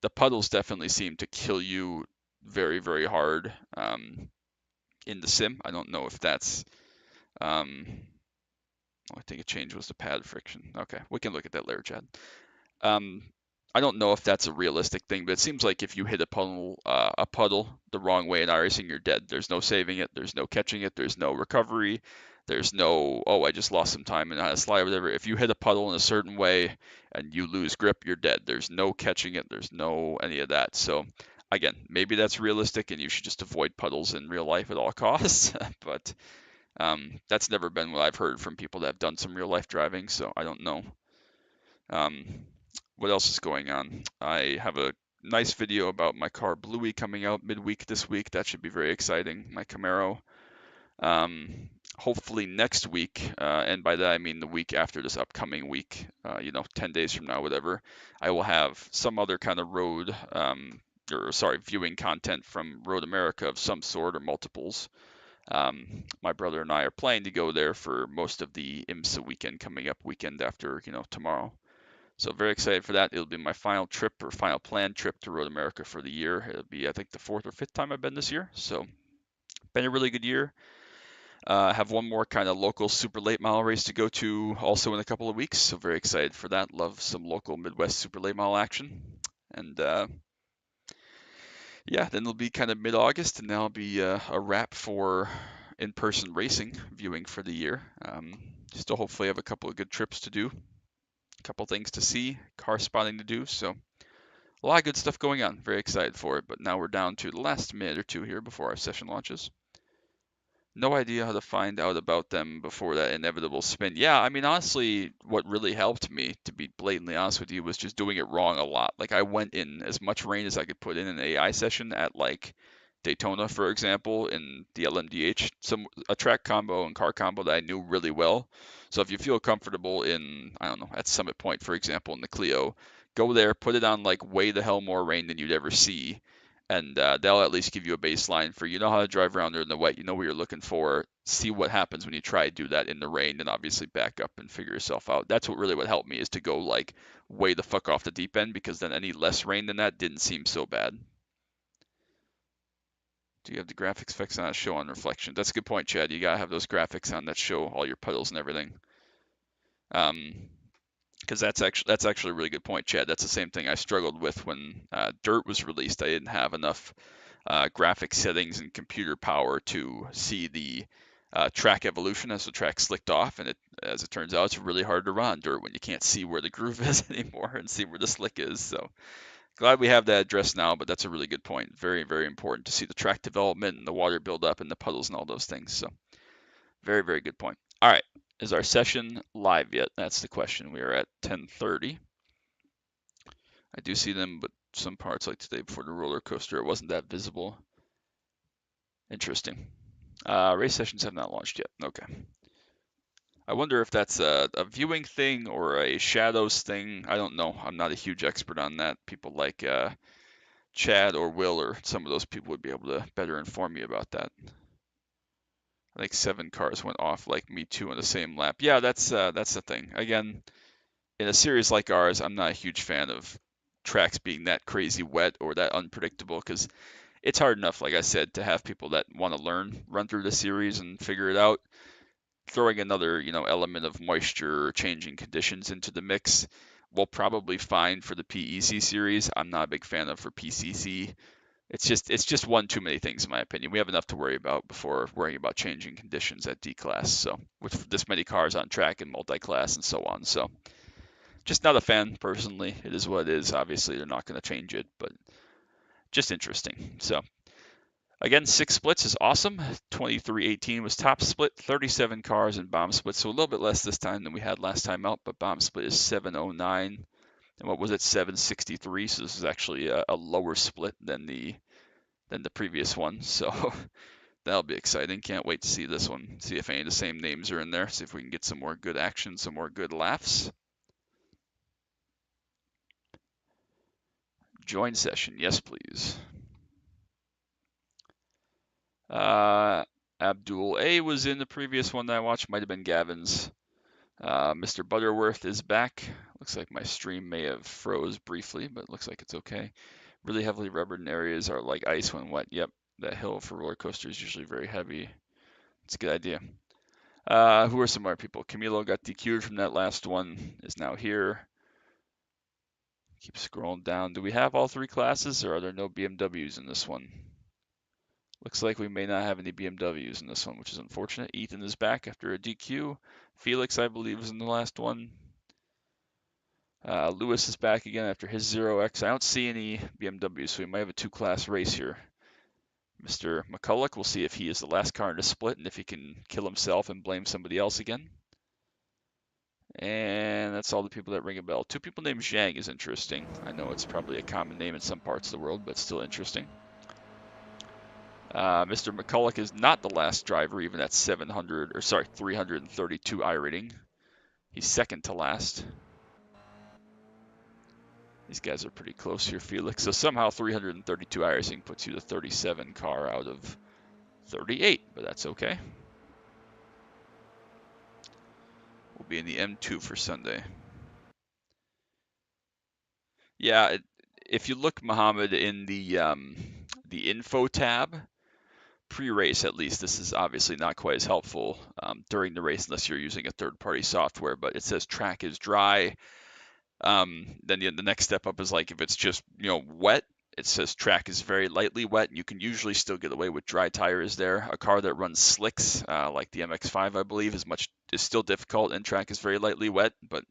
the puddles definitely seem to kill you very, very hard in the sim. I don't know if that's. I think a change was the pad friction. Okay, we can look at that later, Chad. Um, I don't know if that's a realistic thing, but it seems like if you hit a puddle the wrong way in iRacing, you're dead. There's no saving it. There's no catching it. There's no recovery. There's no, oh, I just lost some time and how to slide, whatever. If you hit a puddle in a certain way and you lose grip, you're dead. There's no catching it. There's no any of that. So again, maybe that's realistic and you should just avoid puddles in real life at all costs. But That's never been what I've heard from people that have done some real life driving, so I don't know. Um, what else is going on? I have a nice video about my car Bluey coming out midweek this week. That should be very exciting. My Camaro. Hopefully next week, and by that I mean the week after this upcoming week, 10 days from now, whatever, I will have some other kind of road, viewing content from Road America of some sort or multiples. My brother and I are planning to go there for most of the IMSA weekend coming up, weekend after, tomorrow. So very excited for that. It'll be my final trip or final planned trip to Road America for the year. It'll be, I think, the fourth or fifth time I've been this year. So been a really good year. Have one more kind of local super late model race to go to also in a couple of weeks. So very excited for that. Love some local Midwest super late model action. And yeah, then it'll be kind of mid-August, and that'll be a wrap for in-person racing viewing for the year. Still hopefully have a couple of good trips to do, a couple things to see, car spotting to do. So a lot of good stuff going on. Very excited for it. But now we're down to the last minute or two here before our session launches. No idea how to find out about them before that inevitable spin. Yeah, I mean, honestly, what really helped me, to be blatantly honest with you, was just doing it wrong a lot. Like, I went in as much rain as I could put in an AI session at, like, Daytona, for example, in the LMDH, a track combo and car combo that I knew really well. So if you feel comfortable in, I don't know, at Summit Point, for example, in the Clio, go there, put it on, like, way the hell more rain than you'd ever see, and they'll at least give you a baseline for how to drive around there in the wet. You know what you're looking for. See what happens when you try to do that in the rain, and obviously back up and figure yourself out. That's what really would help me, is to go like way the fuck off the deep end, because then any less rain than that didn't seem so bad. Do you have the graphics fixed on a show on reflection? That's a good point, Chad. You gotta have those graphics on that show all your puddles and everything. Because that's actually a really good point, Chad. That's the same thing I struggled with when Dirt was released. I didn't have enough graphic settings and computer power to see the track evolution as the track slicked off, and as it turns out, it's really hard to run on dirt when you can't see where the groove is anymore and see where the slick is. So glad we have that addressed now, but that's a really good point. Very, very important to see the track development and the water buildup and the puddles and all those things. So very, very good point. All right, is our session live yet? That's the question. We are at 10:30. I do see them, but some parts like today before the roller coaster, it wasn't that visible. Interesting. Race sessions have not launched yet. Okay. I wonder if that's a viewing thing or a shadows thing. I don't know. I'm not a huge expert on that. People like Chad or Will or some of those people would be able to better inform me about that. I think 7 cars went off like me too on the same lap. Yeah, that's the thing. Again, in a series like ours, I'm not a huge fan of tracks being that crazy wet or that unpredictable, because it's hard enough, like I said, to have people that want to run through the series and figure it out. Throwing another, element of moisture or changing conditions into the mix will probably fine for the PEC series. I'm not a big fan of for PCC. It's just one too many things in my opinion. We have enough to worry about before worrying about changing conditions at D class. So with this many cars on track and multi-class and so on. So just not a fan personally. It is what it is. Obviously they're not going to change it, but just interesting. So again, 6 splits is awesome. 2318 was top split, 37 cars in bomb split, so a little bit less this time than we had last time out, but bomb split is 709. And what was it, 763? So this is actually a lower split than the previous one. So that'll be exciting. Can't wait to see this one. See if any of the same names are in there. See if we can get some more good action, some more good laughs. Join session, yes please. Abdul A was in the previous one that I watched. Might have been Gavin's. Mr. Butterworth is back. Looks like my stream may have froze briefly, but it looks like it's okay. Really heavily rubbered areas are like ice when wet. Yep, that hill for roller coaster is usually very heavy. It's a good idea. Who are some other people? Camilo got DQ'd from that last one, is now here. Keep scrolling down. Do we have all 3 classes, or are there no BMWs in this one? Looks like we may not have any BMWs in this one, which is unfortunate. Ethan is back after a DQ. Felix, I believe, was in the last one. Lewis is back again after his 0x. I don't see any BMWs, so we might have a 2-class race here. Mr. McCulloch, we'll see if he is the last car in the split and if he can kill himself and blame somebody else again. And that's all the people that ring a bell. Two people named Zhang is interesting. I know it's probably a common name in some parts of the world, but still interesting. Mr. McCulloch is not the last driver, even at 332 iRating. He's second to last. These guys are pretty close here, Felix. So somehow 332 iRacing puts you the 37 car out of 38, but that's okay. We'll be in the M2 for Sunday. Yeah, if you look, Mohammed, in the info tab, pre-race at least, this is obviously not quite as helpful during the race unless you're using a third-party software, but it says track is dry. Then the next step up is like if it's just wet, it says track is very lightly wet. You can usually still get away with dry tires there. A car that runs slicks, like the MX-5, I believe, is still difficult, and track is very lightly wet. But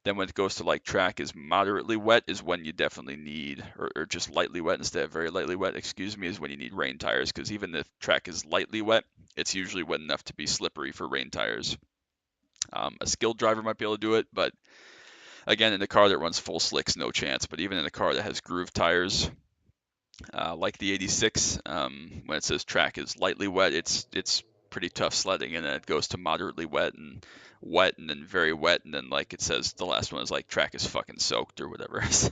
then when it goes to like track is moderately wet is when you definitely need, or just lightly wet instead of very lightly wet, excuse me, is when you need rain tires. Because even if track is lightly wet, it's usually wet enough to be slippery for rain tires. A skilled driver might be able to do it, but again, in a car that runs full slicks, no chance. But even in a car that has groove tires, like the 86, when it says track is lightly wet, it's pretty tough sledding, and then it goes to moderately wet and then very wet, and then like it says the last one is like track is fucking soaked or whatever. So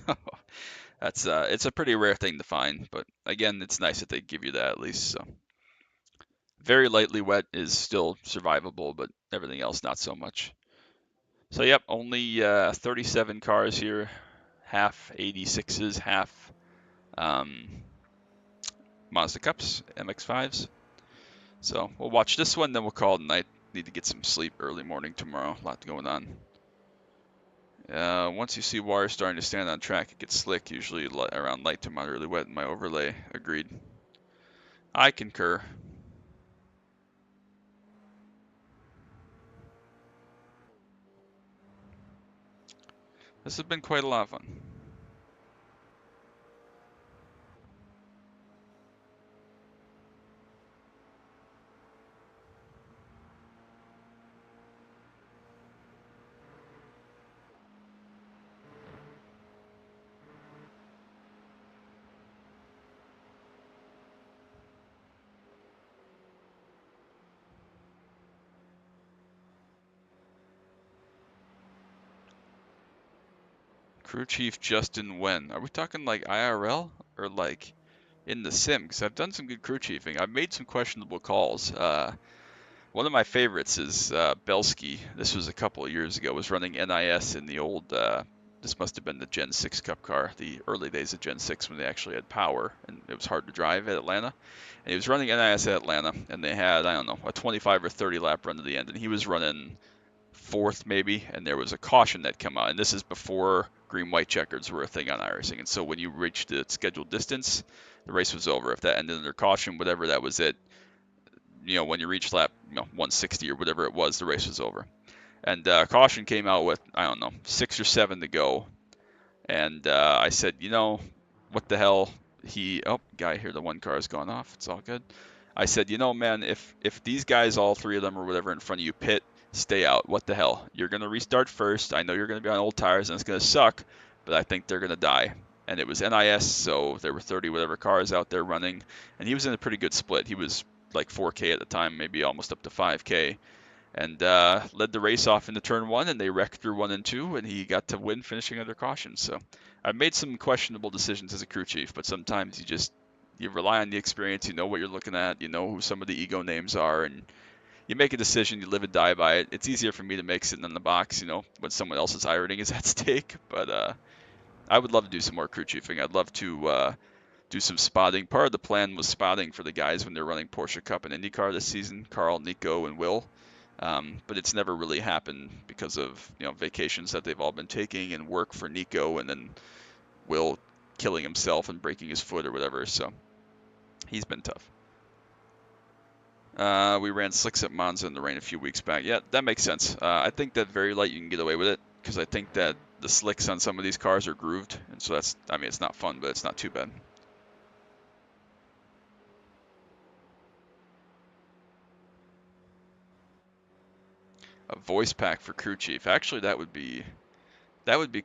that's it's a pretty rare thing to find, but again, it's nice that they give you that at least. So very lightly wet is still survivable, but everything else not so much. So yep, only 37 cars here, half 86s, half um, Mazda Cups, MX-5s. So we'll watch this one, then we'll call it a night. Need to get some sleep early morning tomorrow. A lot going on. Once you see water starting to stand on track, it gets slick, usually around light to moderately wet in my overlay. Agreed. I concur. This has been quite a lot of fun. Crew Chief Justin Wen. Are we talking like IRL or like in the sim? Because I've done some good crew chiefing. I've made some questionable calls. One of my favorites is Belsky. This was a couple of years ago. Was running NIS in the old. This must have been the Gen 6 Cup car, the early days of Gen 6 when they actually had power and it was hard to drive at Atlanta. And he was running NIS at Atlanta, and they had, I don't know, a 25 or 30 lap run to the end, and he was running fourth maybe, and there was a caution that came out, and this is before green-white checkers were a thing on iRacing. And so when you reached the scheduled distance, the race was over. If that ended under caution, whatever, that was it. When you reached lap 160 or whatever it was, the race was over. And caution came out with, I don't know, 6 or 7 to go. And I said, what the hell? Guy here, the one car has gone off. It's all good. I said, man, if these guys, all 3 of them or whatever in front of you pit, stay out. What the hell? You're going to restart first. I know you're going to be on old tires and it's going to suck, but I think they're going to die. And it was NIS, so there were 30 whatever cars out there running. And he was in a pretty good split. He was like 4K at the time, maybe almost up to 5K. And led the race off into turn 1, and they wrecked through 1 and 2, and he got to win finishing under caution. So I've made some questionable decisions as a crew chief, but sometimes you rely on the experience, you know what you're looking at, you know who some of the ego names are, and you make a decision, you live and die by it. It's easier for me to make sitting in the box, when someone else's iRating is at stake, but I would love to do some more crew chiefing. I'd love to do some spotting. Part of the plan was spotting for the guys when they're running Porsche Cup and IndyCar this season, Carl, Nico, and Will. But it's never really happened because of vacations that they've all been taking and work for Nico, and then Will killing himself and breaking his foot or whatever. So he's been tough. We ran slicks at Monza in the rain a few weeks back. Yeah, that makes sense. I think that very light you can get away with it because I think that the slicks on some of these cars are grooved, and so it's not fun, but it's not too bad. voice pack for crew chief. Actually, that would be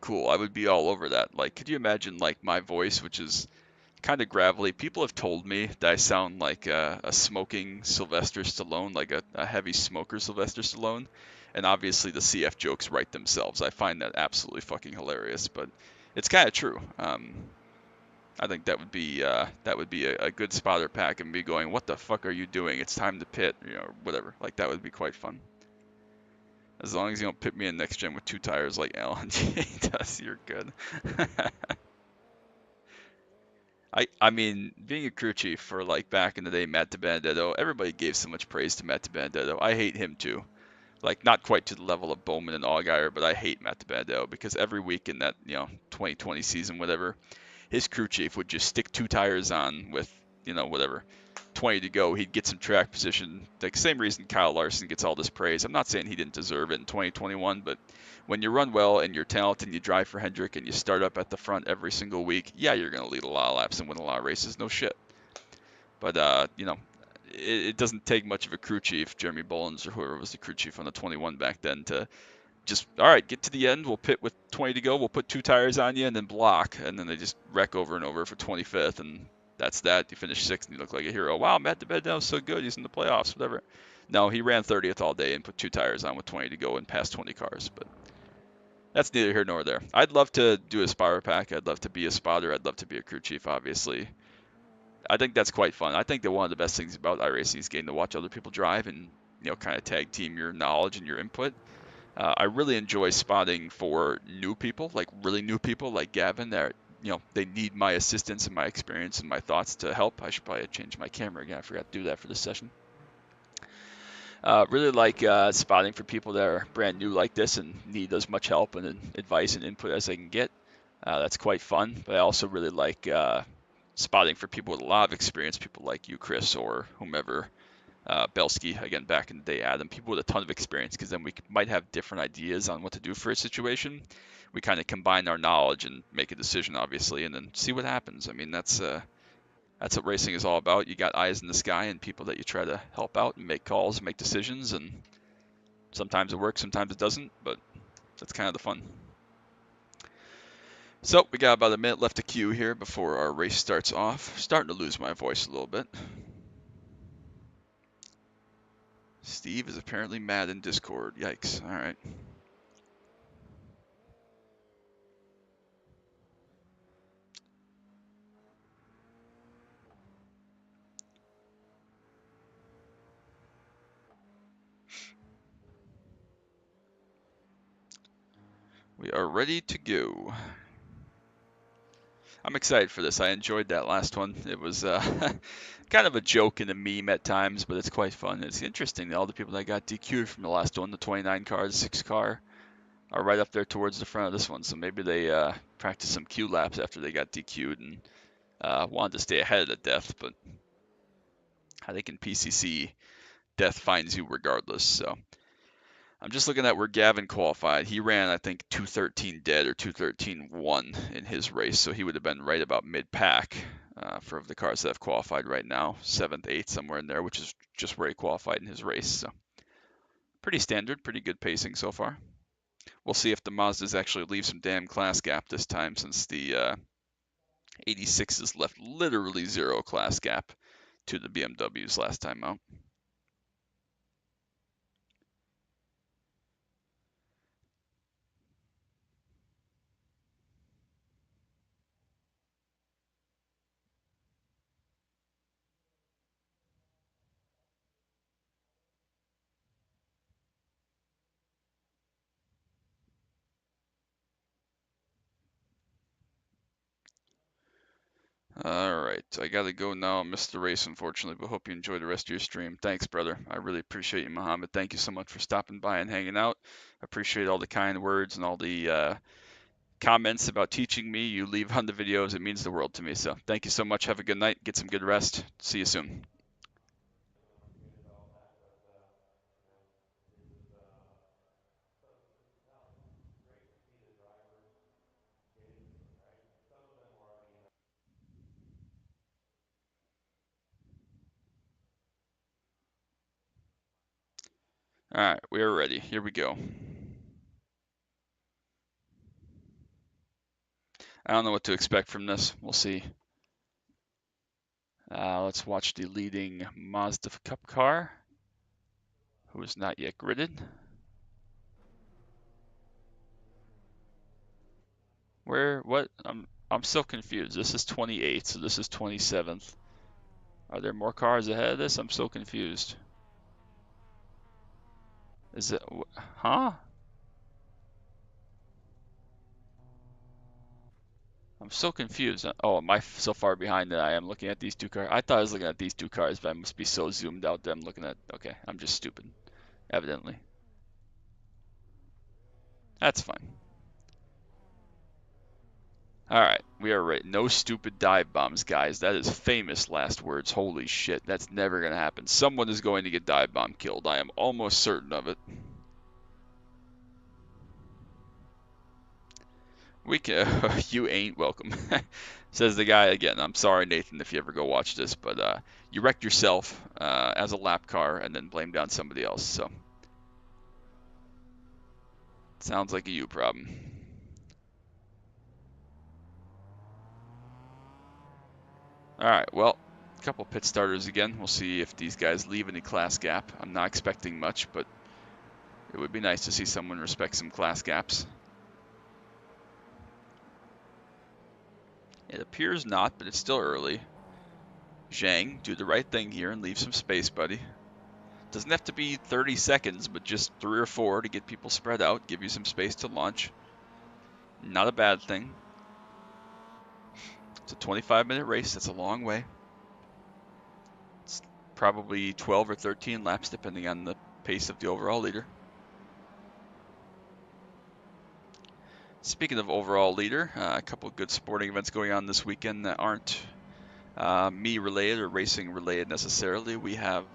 cool. I would be all over that. Like, could you imagine like my voice, which is kind of gravelly? People have told me that I sound like a smoking Sylvester Stallone, like a heavy smoker Sylvester Stallone. And obviously the CF jokes write themselves. I find that absolutely fucking hilarious, but it's kind of true. I think that would be a good spotter pack and be going, what the fuck are you doing? It's time to pit, whatever. Like that would be quite fun. As long as you don't pit me in next gen with two tires like LNG does, you're good. I mean, being a crew chief for like back in the day, Matt DiBenedetto, everybody gave so much praise to Matt DiBenedetto. I hate him too. Like not quite to the level of Bowman and Allgaier, but I hate Matt DiBenedetto because every week in that 2020 season, whatever, his crew chief would just stick two tires on with, whatever, 20 to go. He'd get some track position. Like, same reason Kyle Larson gets all this praise. I'm not saying he didn't deserve it in 2021, but when you run well and you're talented and you drive for Hendrick and you start up at the front every single week, yeah, you're going to lead a lot of laps and win a lot of races. No shit. But, it doesn't take much of a crew chief, Jeremy Bullins or whoever was the crew chief on the 21 back then, to just, all right, get to the end. We'll pit with 20 to go. We'll put two tires on you and then block. And then they just wreck over and over for 25th. And that's that. You finish sixth and you look like a hero. Wow, Matt DiBenedetto's so good. He's in the playoffs, whatever. No, he ran 30th all day and put two tires on with 20 to go and passed 20 cars. But that's neither here nor there. I'd love to do a spotter pack. I'd love to be a spotter. I'd love to be a crew chief, obviously. I think that's quite fun. I think that one of the best things about iRacing is getting to watch other people drive and, kind of tag team your knowledge and your input. I really enjoy spotting for new people, like really new people, like Gavin. That they need my assistance and my experience and my thoughts to help. I should probably change my camera again. I forgot to do that for this session. Really like spotting for people that are brand new like this and need as much help and advice and input as they can get. That's quite fun. But I also really like spotting for people with a lot of experience, people like you, Chris, or whomever. Belsky, again, back in the day, Adam, people with a ton of experience, because then we might have different ideas on what to do for a situation. We kind of combine our knowledge and make a decision, obviously, and then see what happens. I mean, that's what racing is all about. You got eyes in the sky and people that you try to help out and make calls, make decisions, and sometimes it works, sometimes it doesn't, but that's kind of the fun. So we got about a minute left to queue here before our race starts off. Starting to lose my voice a little bit. Steve is apparently mad in Discord. Yikes. All right. We are ready to go. I'm excited for this. I enjoyed that last one. It was kind of a joke and a meme at times, but it's quite fun. It's interesting that all the people that got DQ'd from the last one, the 29 car, the 6 car, are right up there towards the front of this one. So maybe they practiced some Q laps after they got DQ'd and wanted to stay ahead of the death. But I think in PCC, death finds you regardless. So I'm just looking at where Gavin qualified. He ran, I think, 213 dead or 213.1 in his race, so he would have been right about mid-pack for the cars that have qualified right now, 7th, 8th, somewhere in there, which is just where he qualified in his race. So pretty standard, pretty good pacing so far. We'll see if the Mazdas actually leave some damn class gap this time, since the 86s left literally zero class gap to the BMWs last time out. Alright, I gotta go now. I missed the race, unfortunately, but hope you enjoy the rest of your stream. Thanks, brother. I really appreciate you, Mohammed. Thank you so much for stopping by and hanging out. Appreciate all the kind words and all the comments about teaching me you leave on the videos. It means the world to me. So thank you so much. Have a good night. Get some good rest. See you soon. All right, we are ready. Here we go. I don't know what to expect from this. We'll see. Let's watch the leading Mazda Cup car, who is not yet gridded. What? I'm still confused. This is 28th, so this is 27th. Are there more cars ahead of this? I'm so confused. Is it, huh? I'm so confused. Oh, am I so far behind that I am looking at these two cars? I thought I was looking at these two cars, but I must be so zoomed out that I'm looking at, okay, I'm just stupid, evidently. That's fine. All right, we are right. No stupid dive bombs, guys. That is famous last words. Holy shit, that's never going to happen. Someone is going to get dive bomb killed. I am almost certain of it. We can. You ain't welcome, says the guy again. I'm sorry, Nathan, if you ever go watch this, but you wrecked yourself as a lap car and then blamed on somebody else. So sounds like a you problem. All right, well, a couple pit starters again. We'll see if these guys leave any class gap. I'm not expecting much, but it would be nice to see someone respect some class gaps. It appears not, but it's still early. Zhang, do the right thing here and leave some space, buddy. Doesn't have to be 30 seconds, but just 3 or 4 to get people spread out, give you some space to launch. Not a bad thing. It's a 25-minute race. That's a long way. It's probably 12 or 13 laps, depending on the pace of the overall leader. Speaking of overall leader, a couple of good sporting events going on this weekend that aren't me related or racing related necessarily. We have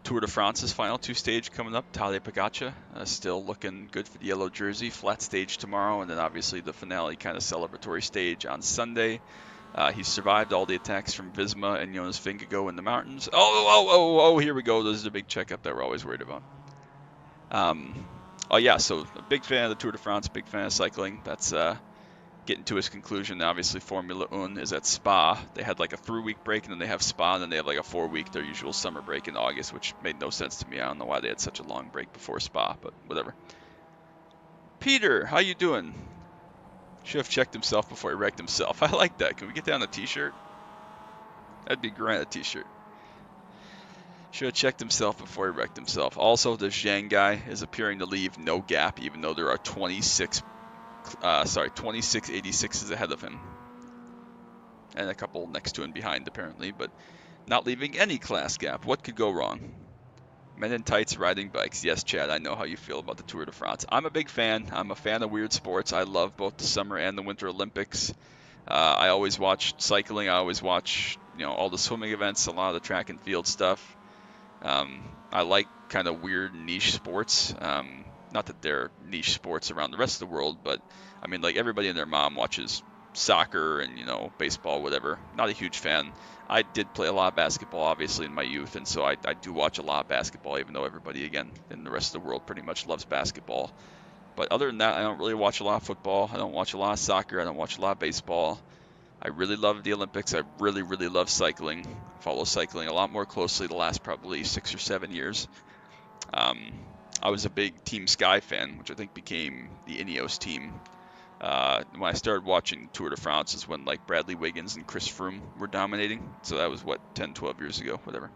Tour de France's final 2 stage coming up. Tadej Pogacar still looking good for the yellow jersey. Flat stage tomorrow, and then obviously the finale kind of celebratory stage on Sunday. He survived all the attacks from Visma and Jonas Vingegaard in the mountains. Oh, here we go. This is a big checkup that we're always worried about. Oh yeah, so a big fan of the Tour de France, big fan of cycling. That's getting to its conclusion. Obviously, Formula 1 is at Spa. They had like a 3-week break, and then they have Spa, and then they have like a 4-week, their usual summer break in August, which made no sense to me. I don't know why they had such a long break before Spa, but whatever. Peter, how you doing? Should have checked himself before he wrecked himself. I like that. Can we get that on a t-shirt? That'd be great, a t-shirt. Should have checked himself before he wrecked himself. Also, the Zhang guy is appearing to leave no gap, even though there are 26 86s ahead of him. And a couple next to and behind, apparently, but not leaving any class gap. What could go wrong? Men in tights riding bikes. Yes, Chad, I know how you feel about the Tour de France. I'm a big fan. I'm a fan of weird sports. I love both the summer and the winter Olympics. I always watch cycling. I always watch, all the swimming events, a lot of the track and field stuff. I like kind of weird niche sports. Not that they're niche sports around the rest of the world, but I mean, like everybody and their mom watches soccer and baseball, whatever. Not a huge fan. I did play a lot of basketball, obviously, in my youth, and so I do watch a lot of basketball, even though everybody, again, in the rest of the world pretty much loves basketball. But other than that, I don't really watch a lot of football. I don't watch a lot of soccer. I don't watch a lot of baseball. I really love the Olympics. I really, really love cycling. Follow cycling a lot more closely the last probably 6 or 7 years. I was a big Team Sky fan, which I think became the Ineos team. When I started watching Tour de France is when like Bradley Wiggins and Chris Froome were dominating. So that was 10, 12 years ago, whatever.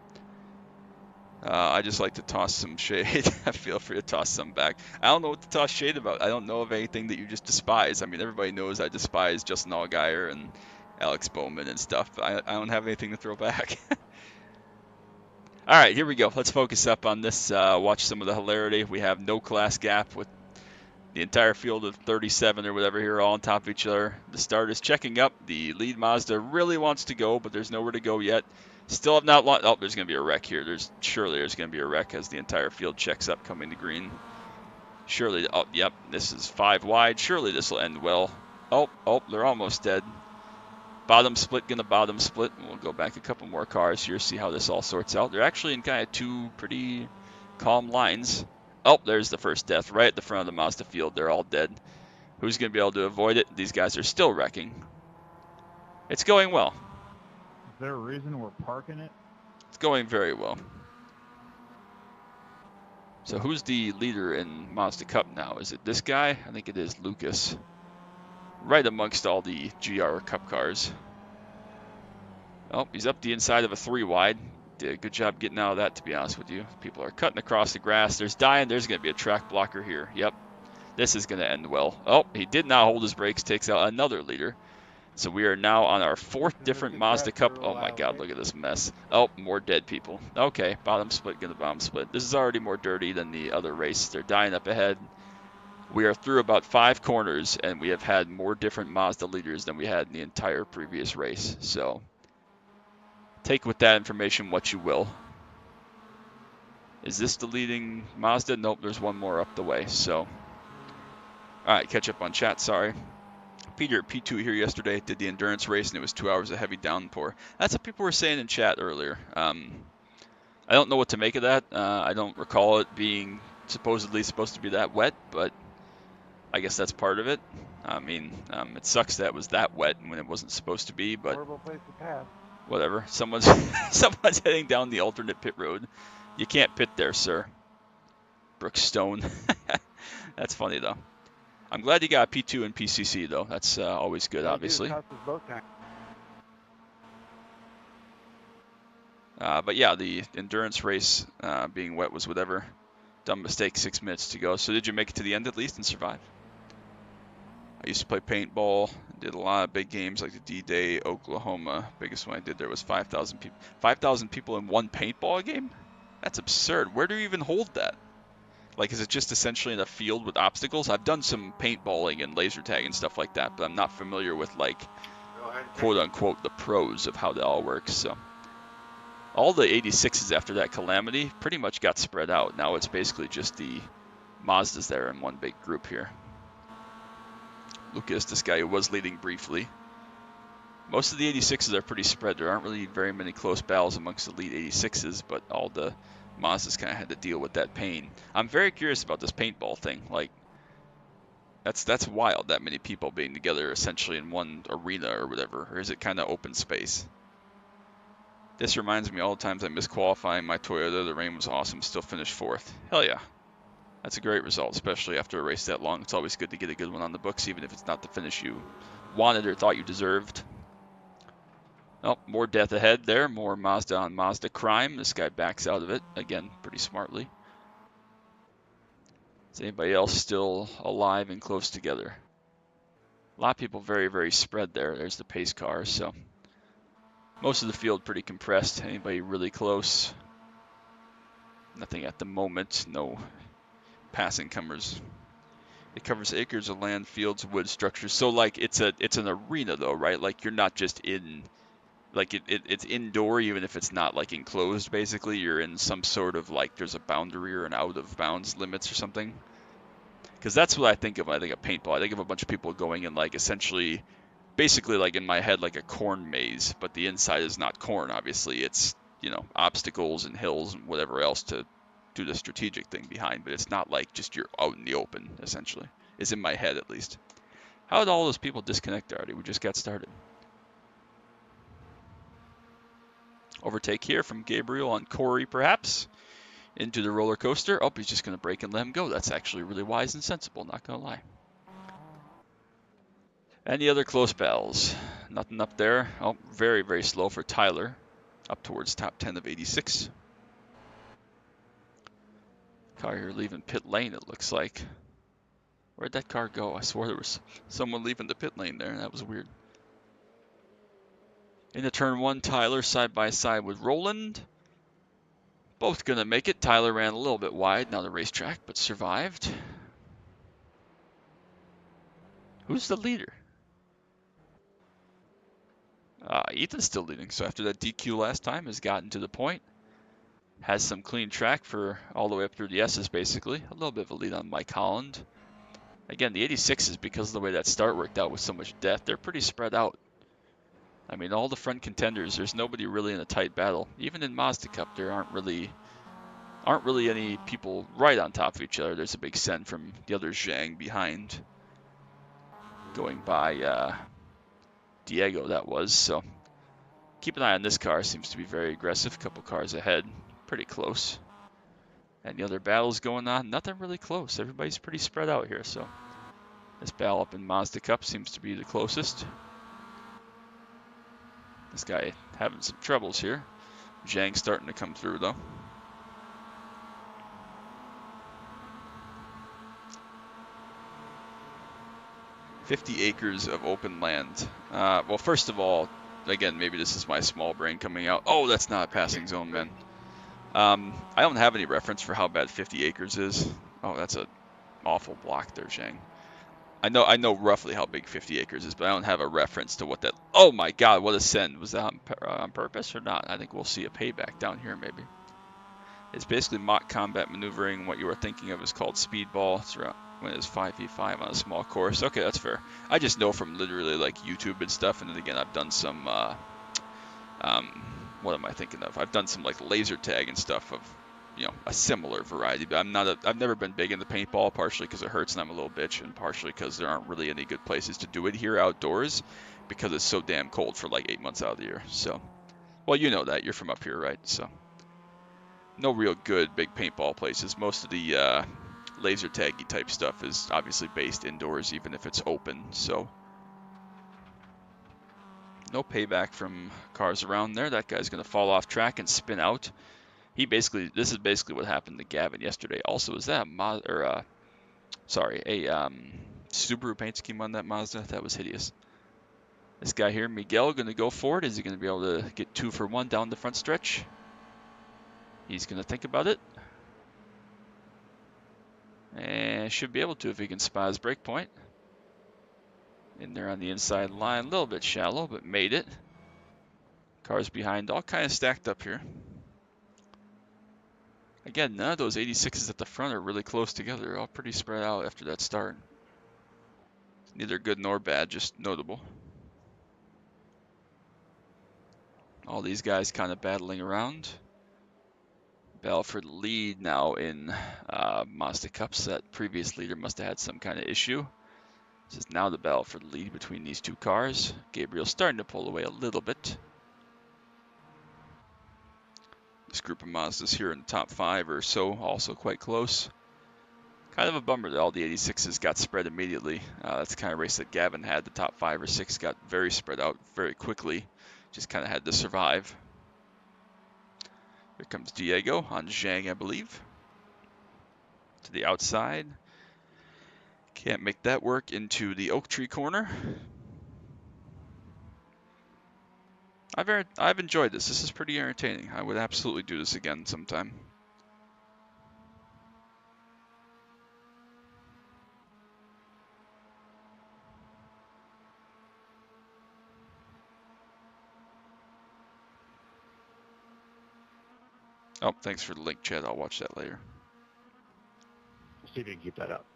I just like to toss some shade. Feel free to toss some back. I don't know what to toss shade about. I don't know of anything that you just despise. I mean, everybody knows I despise Justin Allgaier and Alex Bowman and stuff, but I don't have anything to throw back. All right, here we go. Let's focus up on this. Watch some of the hilarity. We have no class gap with the entire field of 37 or whatever here all on top of each other. The start is checking up. The lead Mazda really wants to go, but there's nowhere to go yet. Still have not launched. Oh, there's going to be a wreck here. Surely there's going to be a wreck as the entire field checks up coming to green. Surely, oh, yep, this is 5 wide. Surely this will end well. Oh, they're almost dead. Bottom split, going to bottom split. We'll go back a couple more cars here, see how this all sorts out. They're actually in kind of 2 pretty calm lines. Oh, there's the first death right at the front of the Mazda field. They're all dead. Who's going to be able to avoid it? These guys are still wrecking. It's going well. Is there a reason we're parking it? It's going very well. So who's the leader in Mazda Cup now? Is it this guy? I think it is Lucas. Right amongst all the GR Cup cars. Oh, he's up the inside of a 3 wide. Did a good job getting out of that, to be honest with you. People are cutting across the grass. There's dying. There's going to be a track blocker here. Yep. This is going to end well. Oh, he did not hold his brakes. Takes out another leader. So we are now on our 4th different Mazda Cup. Oh my god, look at this mess. Oh, more dead people. Okay, bottom split, get the bottom split. This is already more dirty than the other race. They're dying up ahead. We are through about 5 corners, and we have had more different Mazda leaders than we had in the entire previous race. So take with that information what you will. Is this the leading Mazda? Nope, there's one more up the way. So, alright, catch up on chat, sorry. Peter at P2 here yesterday did the endurance race, and it was 2 hours of heavy downpour. That's what people were saying in chat earlier. I don't know what to make of that. I don't recall it being supposedly supposed to be that wet, but I guess that's part of it. I mean, it sucks that it was that wet when it wasn't supposed to be, but Horrible place to pass. whatever. Someone's someone's heading down the alternate pit road. You can't pit there, sir. Brookstone. That's funny though. I'm glad you got P2 and PCC though. That's always good, obviously. But yeah, the endurance race being wet was whatever. Dumb mistake, 6 minutes to go. So did you make it to the end at least and survive? I used to play paintball. Did a lot of big games like the D-Day, Oklahoma. Biggest one I did there was 5,000 people. 5,000 people in one paintball game? That's absurd. Where do you even hold that? Like, is it just essentially in a field with obstacles? I've done some paintballing and laser tag and stuff like that, but I'm not familiar with, like, quote-unquote, the pros of how that all works, so. All the 86s after that calamity pretty much got spread out. Now it's basically just the Mazdas there in one big group here. Lucas, this guy who was leading briefly. Most of the 86s are pretty spread. There aren't really very many close battles amongst the lead 86s, but all the Mazdas kind of had to deal with that pain. I'm very curious about this paintball thing. Like, that's wild, that many people being together essentially in one arena or whatever. Or is it kind of open space? This reminds me all the times I missed qualifying my Toyota. The rain was awesome. Still finished 4th. Hell yeah. That's a great result, especially after a race that long. It's always good to get a good one on the books, even if it's not the finish you wanted or thought you deserved. Oh, more death ahead there. More Mazda on Mazda crime. This guy backs out of it, again, pretty smartly. Is anybody else still alive and close together? A lot of people very, very spread there. There's the pace car, so most of the field pretty compressed. Anybody really close? Nothing at the moment. No passing comers. It covers acres of land, fields, wood, structures. So like it's an arena though, right? Like you're not just in, like it's indoor even if it's not like enclosed. Basically, you're in some sort of like there's a boundary or an out of bounds limits or something. Because that's what I think of when I think of paintball. I think of a bunch of people going in like essentially, basically like in my head like a corn maze, but the inside is not corn. Obviously, it's obstacles and hills and whatever else to do the strategic thing behind, but it's not like just you're out in the open, essentially. It's in my head, at least. How did all those people disconnect already? We just got started. Overtake here from Gabriel on Corey, perhaps. Into the roller coaster. Oh, he's just going to brake and let him go. That's actually really wise and sensible, not going to lie. Any other close battles? Nothing up there. Oh, very, very slow for Tyler. Up towards top 10 of 86. Car here leaving pit lane, it looks like. Where'd that car go? I swore there was someone leaving the pit lane there. That was weird. Into turn 1, Tyler side by side with Roland. Both gonna make it. Tyler ran a little bit wide down the racetrack, but survived. Who's the leader? Ethan's still leading. So after that DQ last time, has gotten to the point. Has some clean track for all the way up through the S's, basically. A little bit of a lead on Mike Holland. Again, the 86s, because of the way that start worked out with so much death, they're pretty spread out. I mean, all the front contenders, there's nobody really in a tight battle. Even in Mazda Cup, there aren't really aren't really any people right on top of each other. There's a big send from the other Zhang behind, going by Diego, that was. So keep an eye on this car. Seems to be very aggressive. A couple cars ahead, pretty close. And the other battles going on, nothing really close. Everybody's pretty spread out here. So this battle up in Mazda Cup seems to be the closest. This guy having some troubles here. Zhang starting to come through though. "50 acres of open land." Well, first of all, again, maybe this is my small brain coming out. Oh, that's not a passing zone, man. I don't have any reference for how bad 50 acres is. Oh, that's an awful block there, Zhang. I know roughly how big 50 acres is, but I don't have a reference to what that. Oh my God, what a send! Was that on purpose or not? I think we'll see a payback down here, maybe. It's basically mock combat maneuvering. What you were thinking of is called speedball. It's around when it's 5v5 on a small course. Okay, that's fair. I just know from literally like YouTube and stuff, and then again, I've done some. What am I thinking of? I've done some like laser tag and stuff of, a similar variety. But I've never been big into paintball, partially because it hurts and I'm a little bitch, and partially because there aren't really any good places to do it here outdoors, because it's so damn cold for like 8 months out of the year. So, well, you know that you're from up here, right? So, no real good big paintball places. Most of the laser taggy type stuff is obviously based indoors, even if it's open. So. No payback from cars around there. That guy's going to fall off track and spin out. This is basically what happened to Gavin yesterday. Also, is that a Subaru paint scheme on that Mazda? That was hideous. This guy here, Miguel, going to go for it. Is he going to be able to get 2 for 1 down the front stretch? He's going to think about it. And should be able to if he can spot his break point. In there on the inside line, a little bit shallow, but made it. Cars behind, all kind of stacked up here. Again, none of those 86s at the front are really close together. They're all pretty spread out after that start. Neither good nor bad, just notable. All these guys kind of battling around. Battle for the lead now in Mazda Cups. That previous leader must have had some kind of issue. This is now the battle for the lead between these two cars. Gabriel's starting to pull away a little bit. This group of Mazdas here in the top 5 or so, also quite close. Kind of a bummer that all the 86s got spread immediately. That's the kind of race that Gavin had. The top 5 or 6 got very spread out very quickly. Just kind of had to survive. Here comes Diego on Zhang, I believe. To the outside. Can't make that work into the oak tree corner. I've enjoyed this. This is pretty entertaining. I would absolutely do this again sometime. Oh, thanks for the link, Chad. I'll watch that later. See if you can keep that up.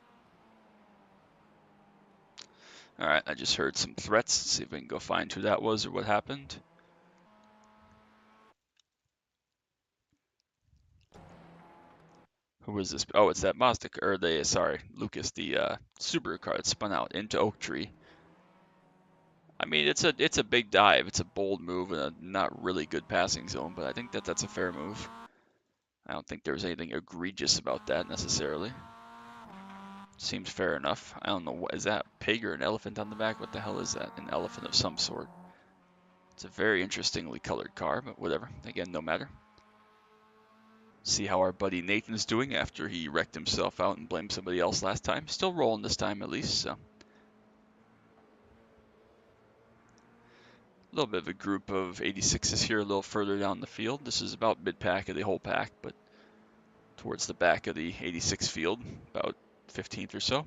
All right, I just heard some threats. Let's see if we can go find who that was or what happened. Who was this? Oh, it's that Mazda, or Lucas, the Subaru car that spun out into oak tree. I mean, it's a big dive. It's a bold move in a not really good passing zone, but I think that's a fair move. I don't think there's anything egregious about that necessarily. Seems fair enough. I don't know, what is that, a pig or an elephant on the back? What the hell is that? An elephant of some sort. It's a very interestingly colored car, but whatever. Again, no matter. See how our buddy Nathan's doing after he wrecked himself out and blamed somebody else last time. Still rolling this time at least, so. A little bit of a group of 86s here a little further down the field. This is about mid-pack of the whole pack, but towards the back of the 86 field, about 15th or so.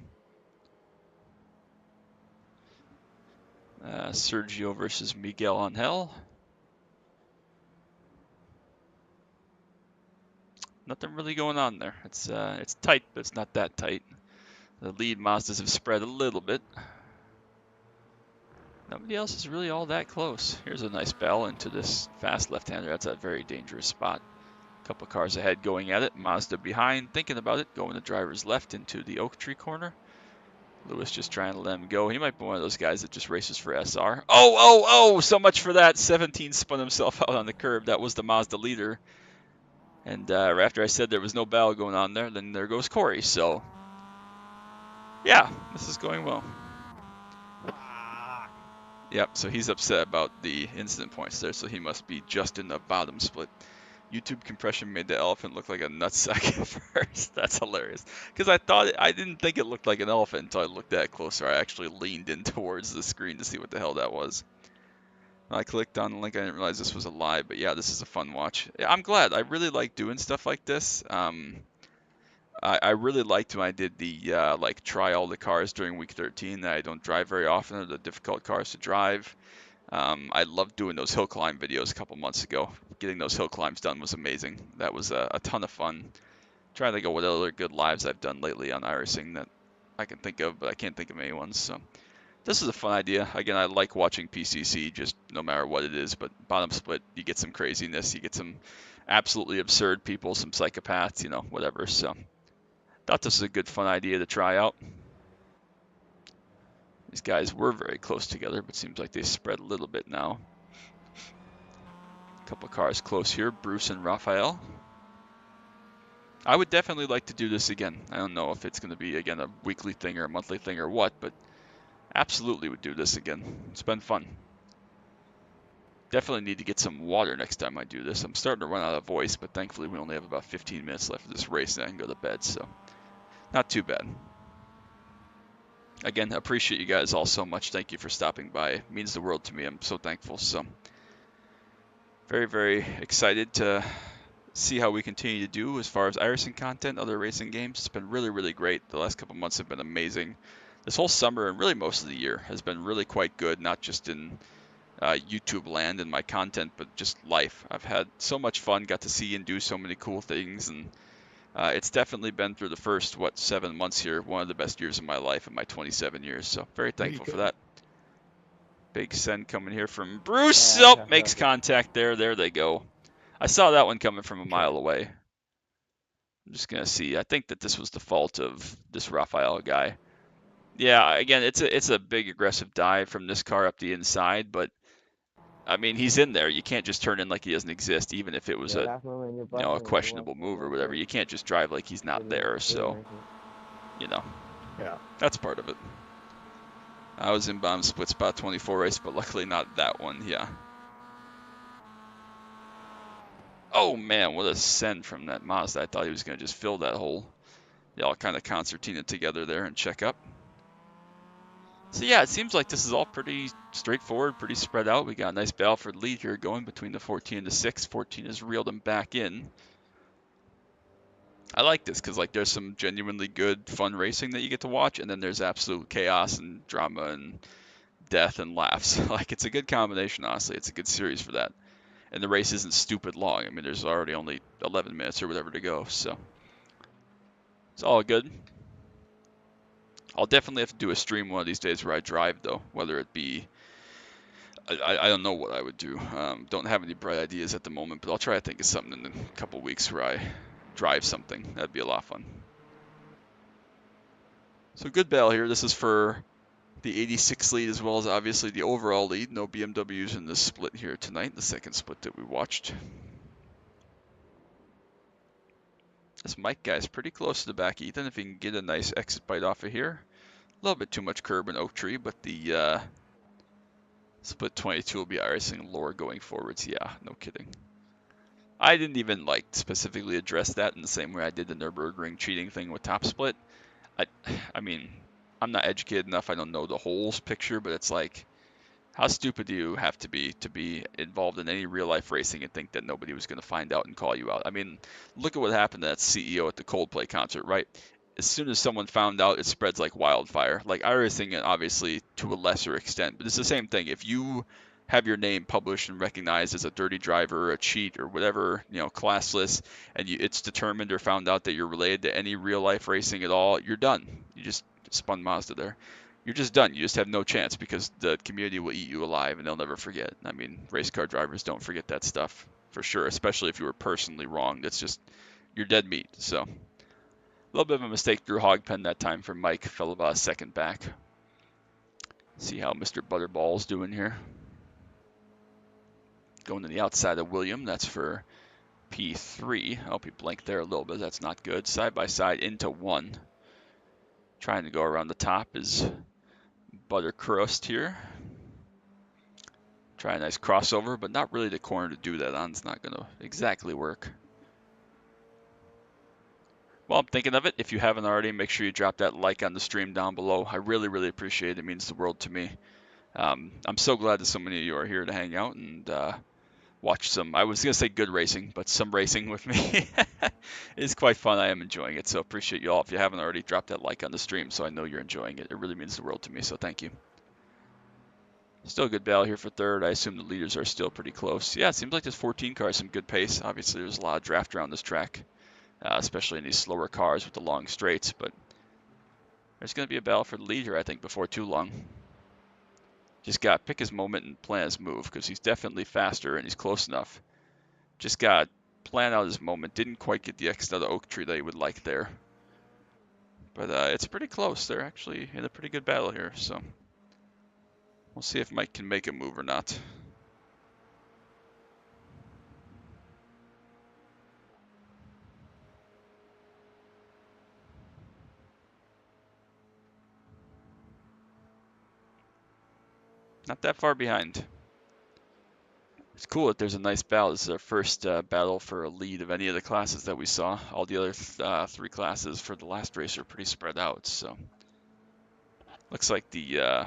Sergio versus Miguel Angel. Nothing really going on there. It's tight, but it's not that tight. The lead Mazdas have spread a little bit. Nobody else is really all that close. Here's a nice battle into this fast left-hander. That's a very dangerous spot. Couple cars ahead going at it. Mazda behind, thinking about it, going to driver's left into the oak tree corner. Lewis just trying to let him go. He might be one of those guys that just races for SR. Oh, so much for that. 17 spun himself out on the curb. That was the Mazda leader. And after I said there was no battle going on there, then there goes Corey. So, yeah, this is going well. Yep, so he's upset about the incident points there, so he must be just in the bottom split. YouTube compression made the elephant look like a nutsack at first. That's hilarious. Because I didn't think it looked like an elephant until I looked at it closer. I actually leaned in towards the screen to see what the hell that was. When I clicked on the link, I didn't realize this was a lie, but yeah, this is a fun watch. Yeah, I'm glad. I really like doing stuff like this. I really liked when I did the like try all the cars during week 13 that I don't drive very often, or the difficult cars to drive. I loved doing those hill climb videos a couple months ago. Getting those hill climbs done was amazing. That was a ton of fun. Trying to think of what other good lives I've done lately on iRacing that I can think of, but I can't think of any ones. So this is a fun idea. Again, I like watching PCC just no matter what it is, but bottom split, you get some craziness, you get some absolutely absurd people, some psychopaths, you know, whatever. So thought this was a good fun idea to try out. These guys were very close together, but seems like they spread a little bit now. A couple cars close here, Bruce and Raphael. I would definitely like to do this again. I don't know if it's going to be, again, a weekly thing or a monthly thing or what, but absolutely would do this again. It's been fun. Definitely need to get some water next time I do this. I'm starting to run out of voice, but thankfully we only have about 15 minutes left of this race and I can go to bed, so not too bad. Again, appreciate you guys all so much. Thank you for stopping by. It means the world to me. I'm so thankful. So very, very excited to see how we continue to do as far as iRacing content, other racing games. It's been really, really great. The last couple months have been amazing. This whole summer and really most of the year has been really quite good, not just in YouTube land and my content, but just life. I've had so much fun, got to see and do so many cool things, and it's definitely been through the first, 7 months here, one of the best years of my life in my 27 years. So very thankful for that. Big send coming here from Bruce. Oh, makes contact there. There they go. I saw that one coming from a mile away. I'm just going to see. I think that this was the fault of this Raphael guy. Yeah, again, it's a big aggressive dive from this car up the inside, but I mean, he's in there. You can't just turn in like he doesn't exist, even if it was a questionable move or whatever. You can't just drive like he's not there. So, you know, yeah, that's part of it. I was in bottom split spot 24 race, but luckily not that one. Yeah. Oh man, what a send from that Mazda. I thought he was going to just fill that hole. They all kind of concertina together there and check up. So yeah, it seems like this is all pretty straightforward, pretty spread out. We got a nice battle for the lead here going between the 14 and the 6. 14 has reeled him back in. I like this because like there's some genuinely good, fun racing that you get to watch, and then there's absolute chaos and drama and death and laughs. Like it's a good combination, honestly. It's a good series for that. And the race isn't stupid long. I mean, there's already only 11 minutes or whatever to go, so it's all good. I'll definitely have to do a stream one of these days where I drive, though, whether it be I don't know what I would do. Don't have any bright ideas at the moment, but I'll try to think of something in a couple weeks where I drive something. That'd be a lot of fun. So good battle here. This is for the 86 lead as well as obviously the overall lead. No BMWs in this split here tonight, the second split that we watched. This Mike guy's pretty close to the back, Ethan, if he can get a nice exit bite off of here. A little bit too much curb and oak tree, but the split 22 will be iRacing lore going forwards. Yeah, no kidding. I didn't even like specifically address that in the same way I did the Nürburgring cheating thing with top split. I mean, I'm not educated enough. I don't know the whole picture, but it's like, how stupid do you have to be involved in any real life racing and think that nobody was going to find out and call you out? I mean, look at what happened to that CEO at the Coldplay concert, right? As soon as someone found out, it spreads like wildfire. Like iRacing, obviously to a lesser extent, but it's the same thing. If you have your name published and recognized as a dirty driver or a cheat or whatever, you know, classless, and it's determined or found out that you're related to any real life racing at all, you're done. You just spun Mazda there. You're just done. You just have no chance because the community will eat you alive and they'll never forget. I mean, race car drivers don't forget that stuff. for sure, especially if you were personally wrong. That's just, you're dead meat. So a little bit of a mistake through hog pen that time for Mike. Fell about a second back. See how Mr. Butterball's doing here. Going to the outside of William. That's for P3. I hope he blanked there a little bit. That's not good. Side by side into 1. Trying to go around the top is Buttercrust here. Try a nice crossover, but not really the corner to do that on. It's not going to exactly work. Well, I'm thinking of it. If you haven't already, make sure you drop that like on the stream down below. I really, really appreciate it. It means the world to me. I'm so glad that so many of you are here to hang out and watch some, I was going to say good racing, but some racing with me. It's quite fun. I am enjoying it, so appreciate you all. If you haven't already, drop that like on the stream so I know you're enjoying it. It really means the world to me, so thank you. Still a good battle here for third. I assume the leaders are still pretty close. Yeah, it seems like this 14 car has some good pace. Obviously, there's a lot of draft around this track, especially in these slower cars with the long straights, but there's going to be a battle for the lead here, I think, before too long. Just got to pick his moment and plan his move, because he's definitely faster and he's close enough. Just got to plan out his moment. Didn't quite get the X out of oak tree that he would like there. But it's pretty close. They're actually in a pretty good battle here, so we'll see if Mike can make a move or not. Not that far behind. It's cool that there's a nice battle. This is our first battle for a lead of any of the classes that we saw. All the other 3 classes for the last race are pretty spread out. So looks like the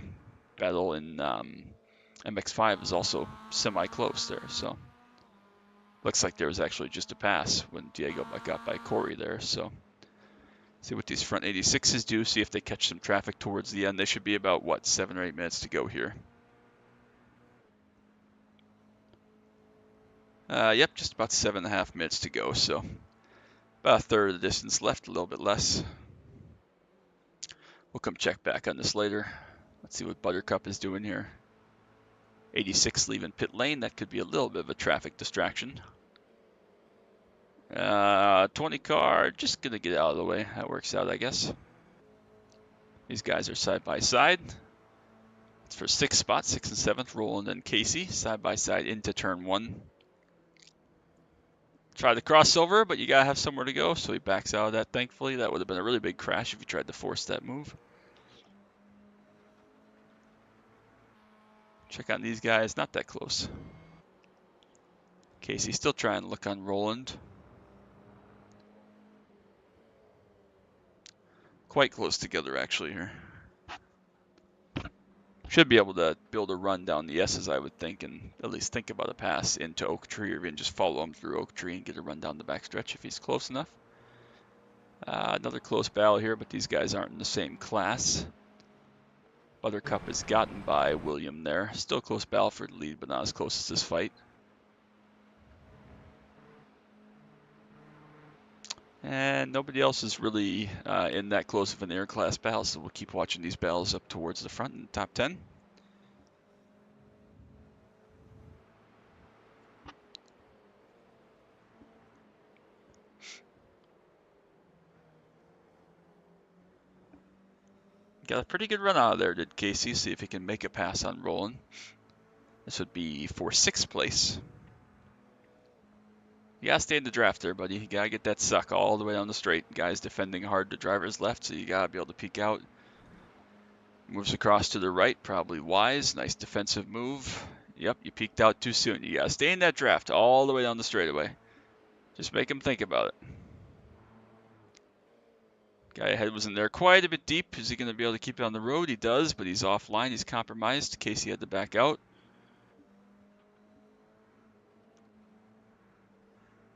battle in MX5 is also semi-close there. So looks like there was actually just a pass when Diego got by Corey there. So see what these front 86s do. See if they catch some traffic towards the end. They should be about, what, 7 or 8 minutes to go here. Yep, just about 7.5 minutes to go, so about a third of the distance left, a little bit less. We'll come check back on this later. Let's see what Buttercup is doing here. 86 leaving pit lane, that could be a little bit of a traffic distraction. 20 car, just gonna get out of the way. That works out, I guess. These guys are side by side. It's for 6th spot, 6th and 7th, Roland and Casey, side by side into turn 1. Try the crossover, but you gotta have somewhere to go, so he backs out of that, thankfully. That would have been a really big crash if he tried to force that move. Check on these guys, not that close. Casey still trying to look on Roland. Quite close together, actually, here. Should be able to build a run down the S's, I would think, and at least think about a pass into Oak Tree, or even just follow him through Oak Tree and get a run down the backstretch if he's close enough. Another close battle here, but these guys aren't in the same class. Buttercup has gotten by William there. Still close battle for the lead, but not as close as this fight. And nobody else is really in that close of an air class battle, so we'll keep watching these battles up towards the front in the top 10. Got a pretty good run out of there, did Casey. See if he can make a pass on Roland. This would be for 6th place. You gotta stay in the draft there, buddy. You gotta get that suck all the way down the straight. Guys defending hard to driver's left, so you gotta be able to peek out. Moves across to the right, probably wise. Nice defensive move. Yep, you peeked out too soon. You gotta stay in that draft all the way down the straightaway. Just make him think about it. Guy ahead was in there quite a bit deep. Is he going to be able to keep it on the road? He does, but he's offline. He's compromised. Casey had to back out.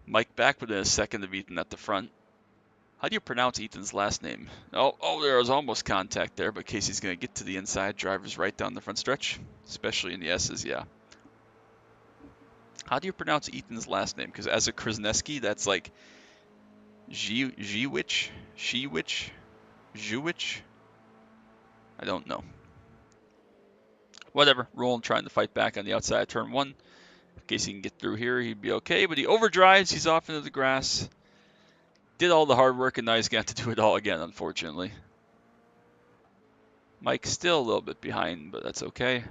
Mike back within a second of Ethan at the front. How do you pronounce Ethan's last name? Oh, there was almost contact there, but Casey's going to get to the inside. Driver's right down the front stretch, especially in the S's, yeah. How do you pronounce Ethan's last name? Because as a Krasneski, that's like Zhiwich, Shiwich, Zhuwich. I don't know. Whatever. Roland trying to fight back on the outside of turn 1. In case he can get through here, he'd be okay, but he overdrives, he's off into the grass. Did all the hard work, and now he's got to do it all again, unfortunately. Mike's still a little bit behind, but that's okay.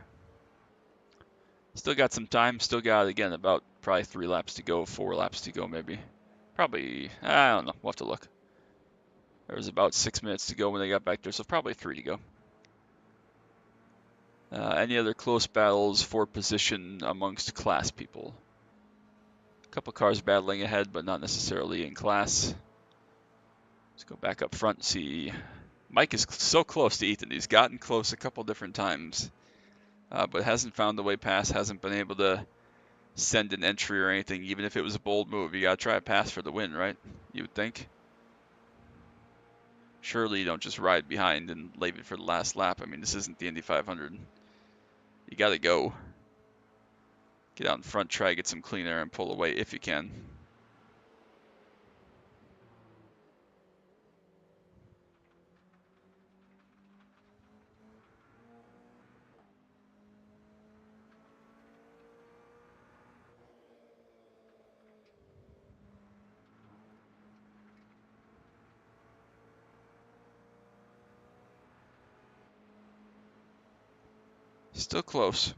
Still got some time, still got, again, about probably 3 laps to go, 4 laps to go maybe. Probably, I don't know, we'll have to look. There was about 6 minutes to go when they got back there, so probably 3 to go. Any other close battles for position amongst class people? A couple cars battling ahead, but not necessarily in class. Let's go back up front and see. Mike is so close to Ethan. He's gotten close a couple different times, but hasn't found the way past, hasn't been able to send an entry or anything, even if it was a bold move. You got to try a pass for the win, right? You would think. Surely you don't just ride behind and leave it for the last lap. I mean, this isn't the Indy 500. You got to go. Get out in front, try to get some clean air and pull away if you can. Still close.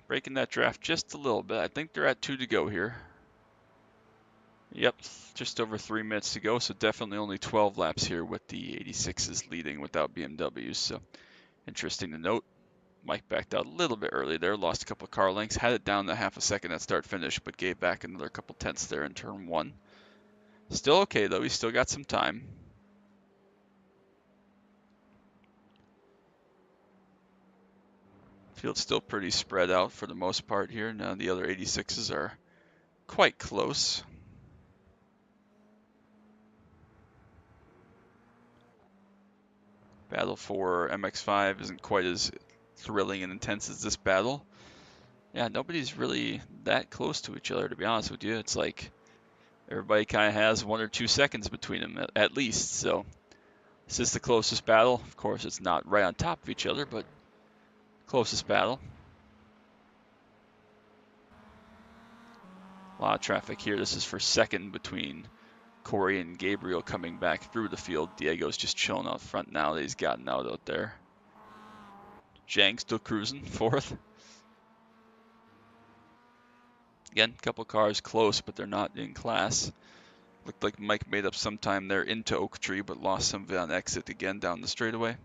Breaking that draft just a little bit. I think they're at 2 to go here. Yep, just over 3 minutes to go, so definitely only 12 laps here with the 86s leading without BMWs. So interesting to note. Mike backed out a little bit early there, lost a couple of car lengths, had it down to half a second at start finish, but gave back another couple tenths there in turn 1. Still okay though, he's still got some time. Field's still pretty spread out for the most part here. Now the other 86s are quite close. Battle for MX5 isn't quite as thrilling and intense as this battle. Yeah, nobody's really that close to each other, to be honest with you. It's like everybody kind of has 1 or 2 seconds between them at least. So this is the closest battle. Of course, it's not right on top of each other, but closest battle. A lot of traffic here. This is for second between Corey and Gabriel coming back through the field. Diego's just chilling out front now that he's gotten out there. Zhang still cruising fourth. Again, a couple cars close, but they're not in class. Looked like Mike made up some time there into Oak Tree, but lost some of it on exit again down the straightaway.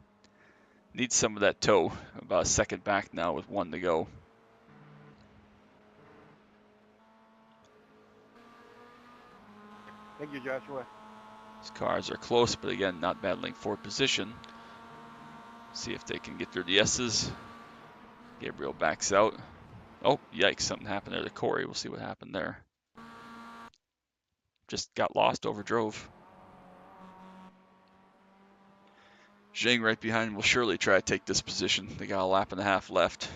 Needs some of that toe. About a second back now with 1 to go. Thank you, Joshua. These cars are close, but again, not battling for position. See if they can get through the S's. Gabriel backs out. Oh, yikes, something happened there to Corey. We'll see what happened there. Just got lost, overdrove. Zhang right behind will surely try to take this position. They got a lap and a half left.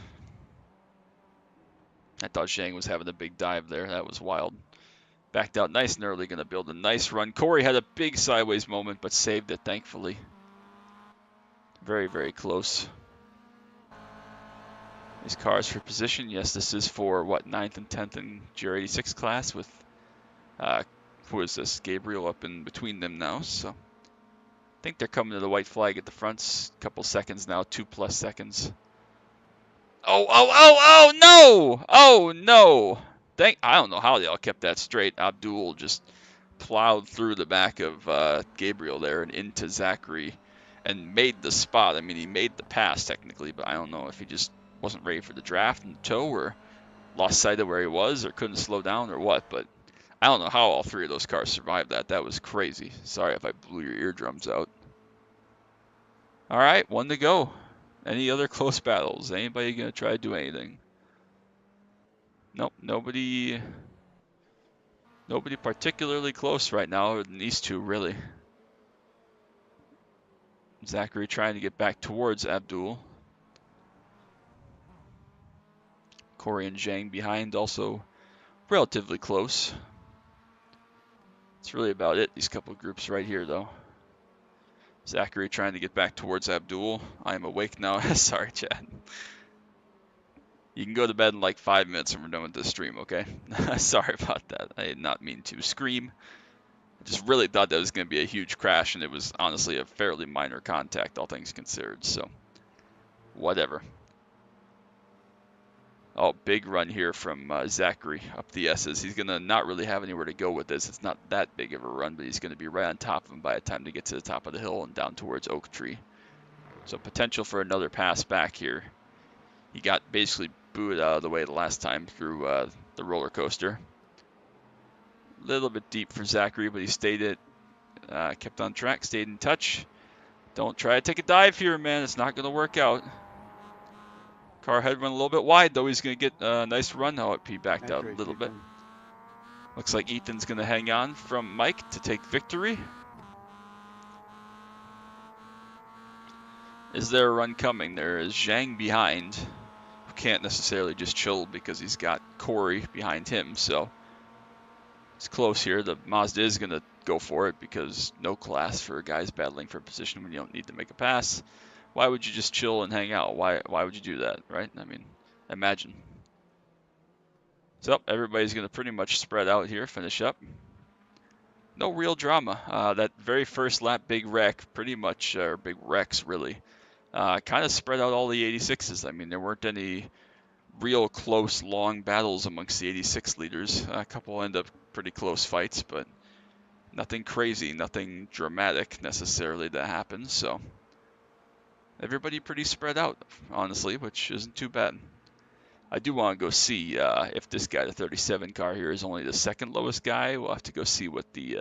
I thought Zhang was having a big dive there. That was wild. Backed out nice and early, going to build a nice run. Corey had a big sideways moment, but saved it, thankfully. Very, very close. These cars for position. Yes, this is for, what, 9th and 10th in GR86 class with, who is this? Gabriel up in between them now, so. I think they're coming to the white flag at the front. Couple seconds now, 2+ seconds. Oh, no! Oh, no! I don't know how they all kept that straight. Abdul just plowed through the back of Gabriel there and into Zachary and made the spot. I mean, he made the pass technically, but I don't know if he just wasn't ready for the draft and toe or lost sight of where he was or couldn't slow down or what, but I don't know how all 3 of those cars survived that. That was crazy. Sorry if I blew your eardrums out. All right, 1 to go. Any other close battles? Anybody going to try to do anything? Nope, nobody particularly close right now other than these 2, really. Zachary trying to get back towards Abdul. Corey and Zhang behind, also relatively close. That's really about it, these couple groups right here, though. Zachary trying to get back towards Abdul. I am awake now. Sorry, Chad. You can go to bed in like 5 minutes and we're done with this stream, okay? Sorry about that. I did not mean to scream. I just really thought that was going to be a huge crash, and it was honestly a fairly minor contact, all things considered, so whatever. Oh, big run here from Zachary up the S's. He's going to not really have anywhere to go with this. It's not that big of a run, but he's going to be right on top of him by the time to get to the top of the hill and down towards Oak Tree. So potential for another pass back here. He got basically booted out of the way the last time through the roller coaster. A little bit deep for Zachary, but he stayed it, kept on track, stayed in touch. Don't try to take a dive here, man. It's not going to work out. Car head went a little bit wide, though. He's going to get a nice run. Oh, he backed out a little bit. Looks like Ethan's going to hang on from Mike to take victory. Is there a run coming? There is Zhang behind, who can't necessarily just chill because he's got Corey behind him, so it's close here. The Mazda is going to go for it because no class for guys battling for position when you don't need to make a pass. Why would you just chill and hang out? Why would you do that, right? I mean, imagine. So everybody's going to pretty much spread out here, finish up. No real drama. That very first lap big wreck, pretty much, or big wrecks really, kind of spread out all the 86s. I mean, there weren't any real close, long battles amongst the 86 leaders. A couple end up pretty close fights, but nothing crazy, nothing dramatic necessarily that happened. So everybody pretty spread out, honestly, which isn't too bad. I do want to go see if this guy, the 37 car here, is only the second lowest guy. We'll have to go see what the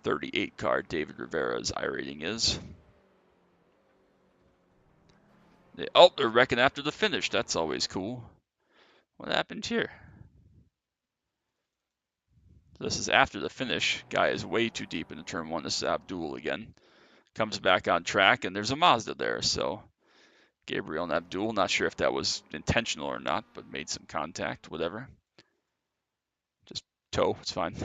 38 car, David Rivera's iRating is. Oh, they're wrecking after the finish. That's always cool. What happened here? This is after the finish. Guy is way too deep into turn one. This is Abdul again. Comes back on track, and there's a Mazda there. So Gabriel and Abdul, not sure if that was intentional or not, but made some contact, whatever. Just toe, it's fine.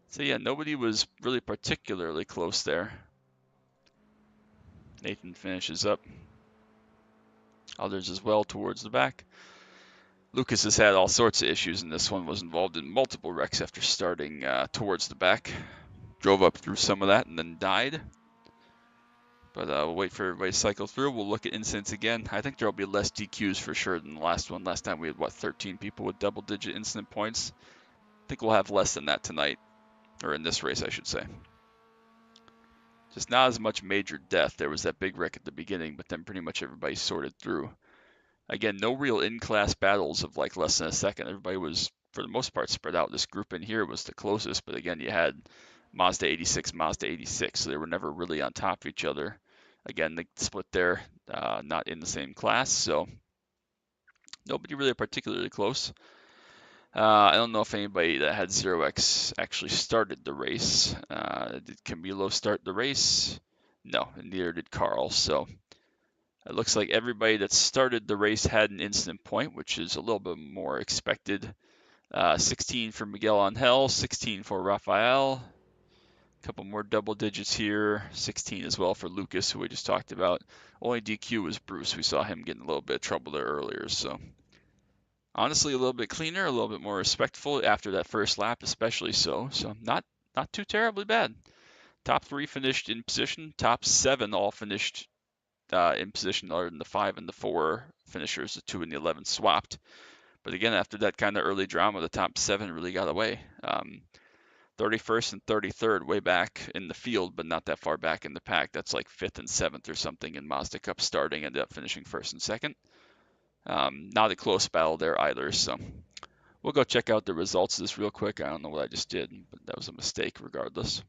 So yeah, nobody was really particularly close there. Nathan finishes up. Others as well towards the back. Lucas has had all sorts of issues, and this one was involved in multiple wrecks after starting towards the back. Drove up through some of that and then died. But we'll wait for everybody to cycle through. We'll look at incidents again. I think there will be less DQs for sure than the last one. Last time we had, 13 people with double-digit incident points. I think we'll have less than that tonight, or in this race, I should say. Just not as much major death. There was that big wreck at the beginning, but then pretty much everybody sorted through. Again, no real in-class battles of like less than a second. Everybody was, for the most part, spread out. This group in here was the closest, but again, you had Mazda 86, Mazda 86, so they were never really on top of each other. Again, the split there, not in the same class, so nobody really particularly close. I don't know if anybody that had 0x actually started the race. Did Camilo start the race? No, and neither did Carl, so it looks like everybody that started the race had an incident point, which is a little bit more expected. 16 for Miguel Angel, 16 for Rafael. A couple more double digits here. 16 as well for Lucas, who we just talked about. Only DQ was Bruce. We saw him getting a little bit of trouble there earlier. So honestly, a little bit cleaner, a little bit more respectful after that first lap, especially so. So not too terribly bad. Top 3 finished in position. Top 7 all finished in position, other than the 5 and the 4 finishers. The 2 and the 11 swapped. But again, after that kind of early drama, the top 7 really got away. 31st and 33rd way back in the field, but not that far back in the pack. That's like 5th and 7th or something in Mazda Cup starting, ended up finishing 1st and 2nd. Not a close battle there either, so we'll go check out the results of this real quick. I don't know what I just did, but that was a mistake regardless.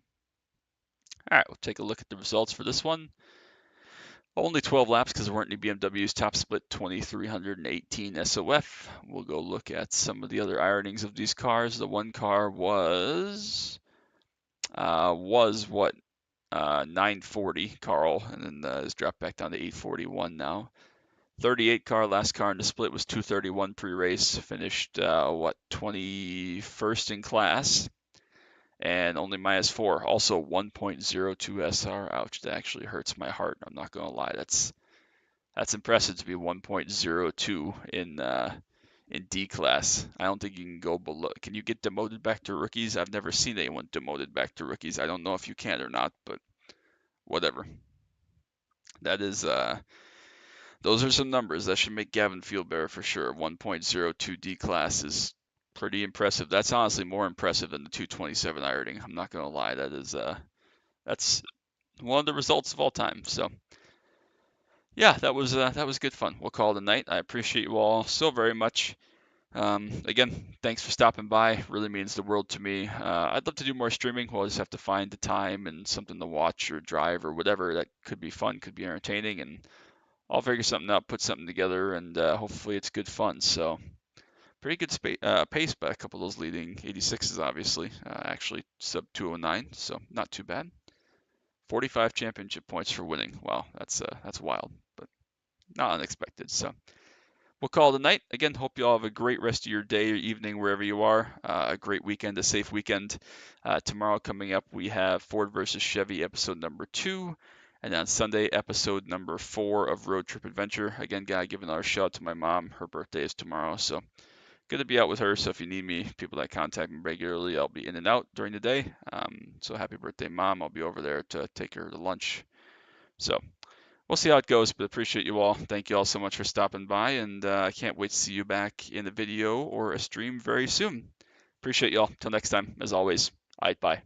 All right, we'll take a look at the results for this one. Only 12 laps because there weren't any BMWs. Top split 2,318 SOF. We'll go look at some of the other ironings of these cars. The one car was what 940 Carl, and then has dropped back down to 841 now. 38 car, last car in the split was 231 pre-race. Finished 21st in class. And only -4, also 1.02 SR. Ouch, that actually hurts my heart. I'm not going to lie. That's That's impressive to be 1.02 in D class. I don't think you can go below. Can you get demoted back to rookies? I've never seen anyone demoted back to rookies. I don't know if you can or not, but whatever. That is those are some numbers that should make Gavin feel better for sure. 1.02 D class is pretty impressive. That's honestly more impressive than the 227 iRating. I'm not gonna lie. That's one of the results of all time. So yeah, that was good fun. We'll call it a night. I appreciate you all so very much. Again, thanks for stopping by. Really means the world to me. I'd love to do more streaming. We'll just have to find the time and something to watch or drive or whatever that could be fun, could be entertaining, and I'll figure something out, put something together, and hopefully it's good fun. So pretty good pace by a couple of those leading 86s, obviously. Actually sub 209, so not too bad. 45 championship points for winning. Wow, that's wild, but not unexpected. So we'll call it a night. Again, hope you all have a great rest of your day or evening wherever you are. A great weekend, a safe weekend. Tomorrow coming up, we have Ford versus Chevy episode number 2. And on Sunday, episode number 4 of Road Trip Adventure. Again, gotta give another shout out to my mom. Her birthday is tomorrow, so good to be out with her. So if you need me, people that contact me regularly, I'll be in and out during the day. So happy birthday, Mom. I'll be over there to take her to lunch. So we'll see how it goes, but appreciate you all. Thank you all so much for stopping by, and I can't wait to see you back in a video or a stream very soon. Appreciate you all. Till next time, as always, all right, bye.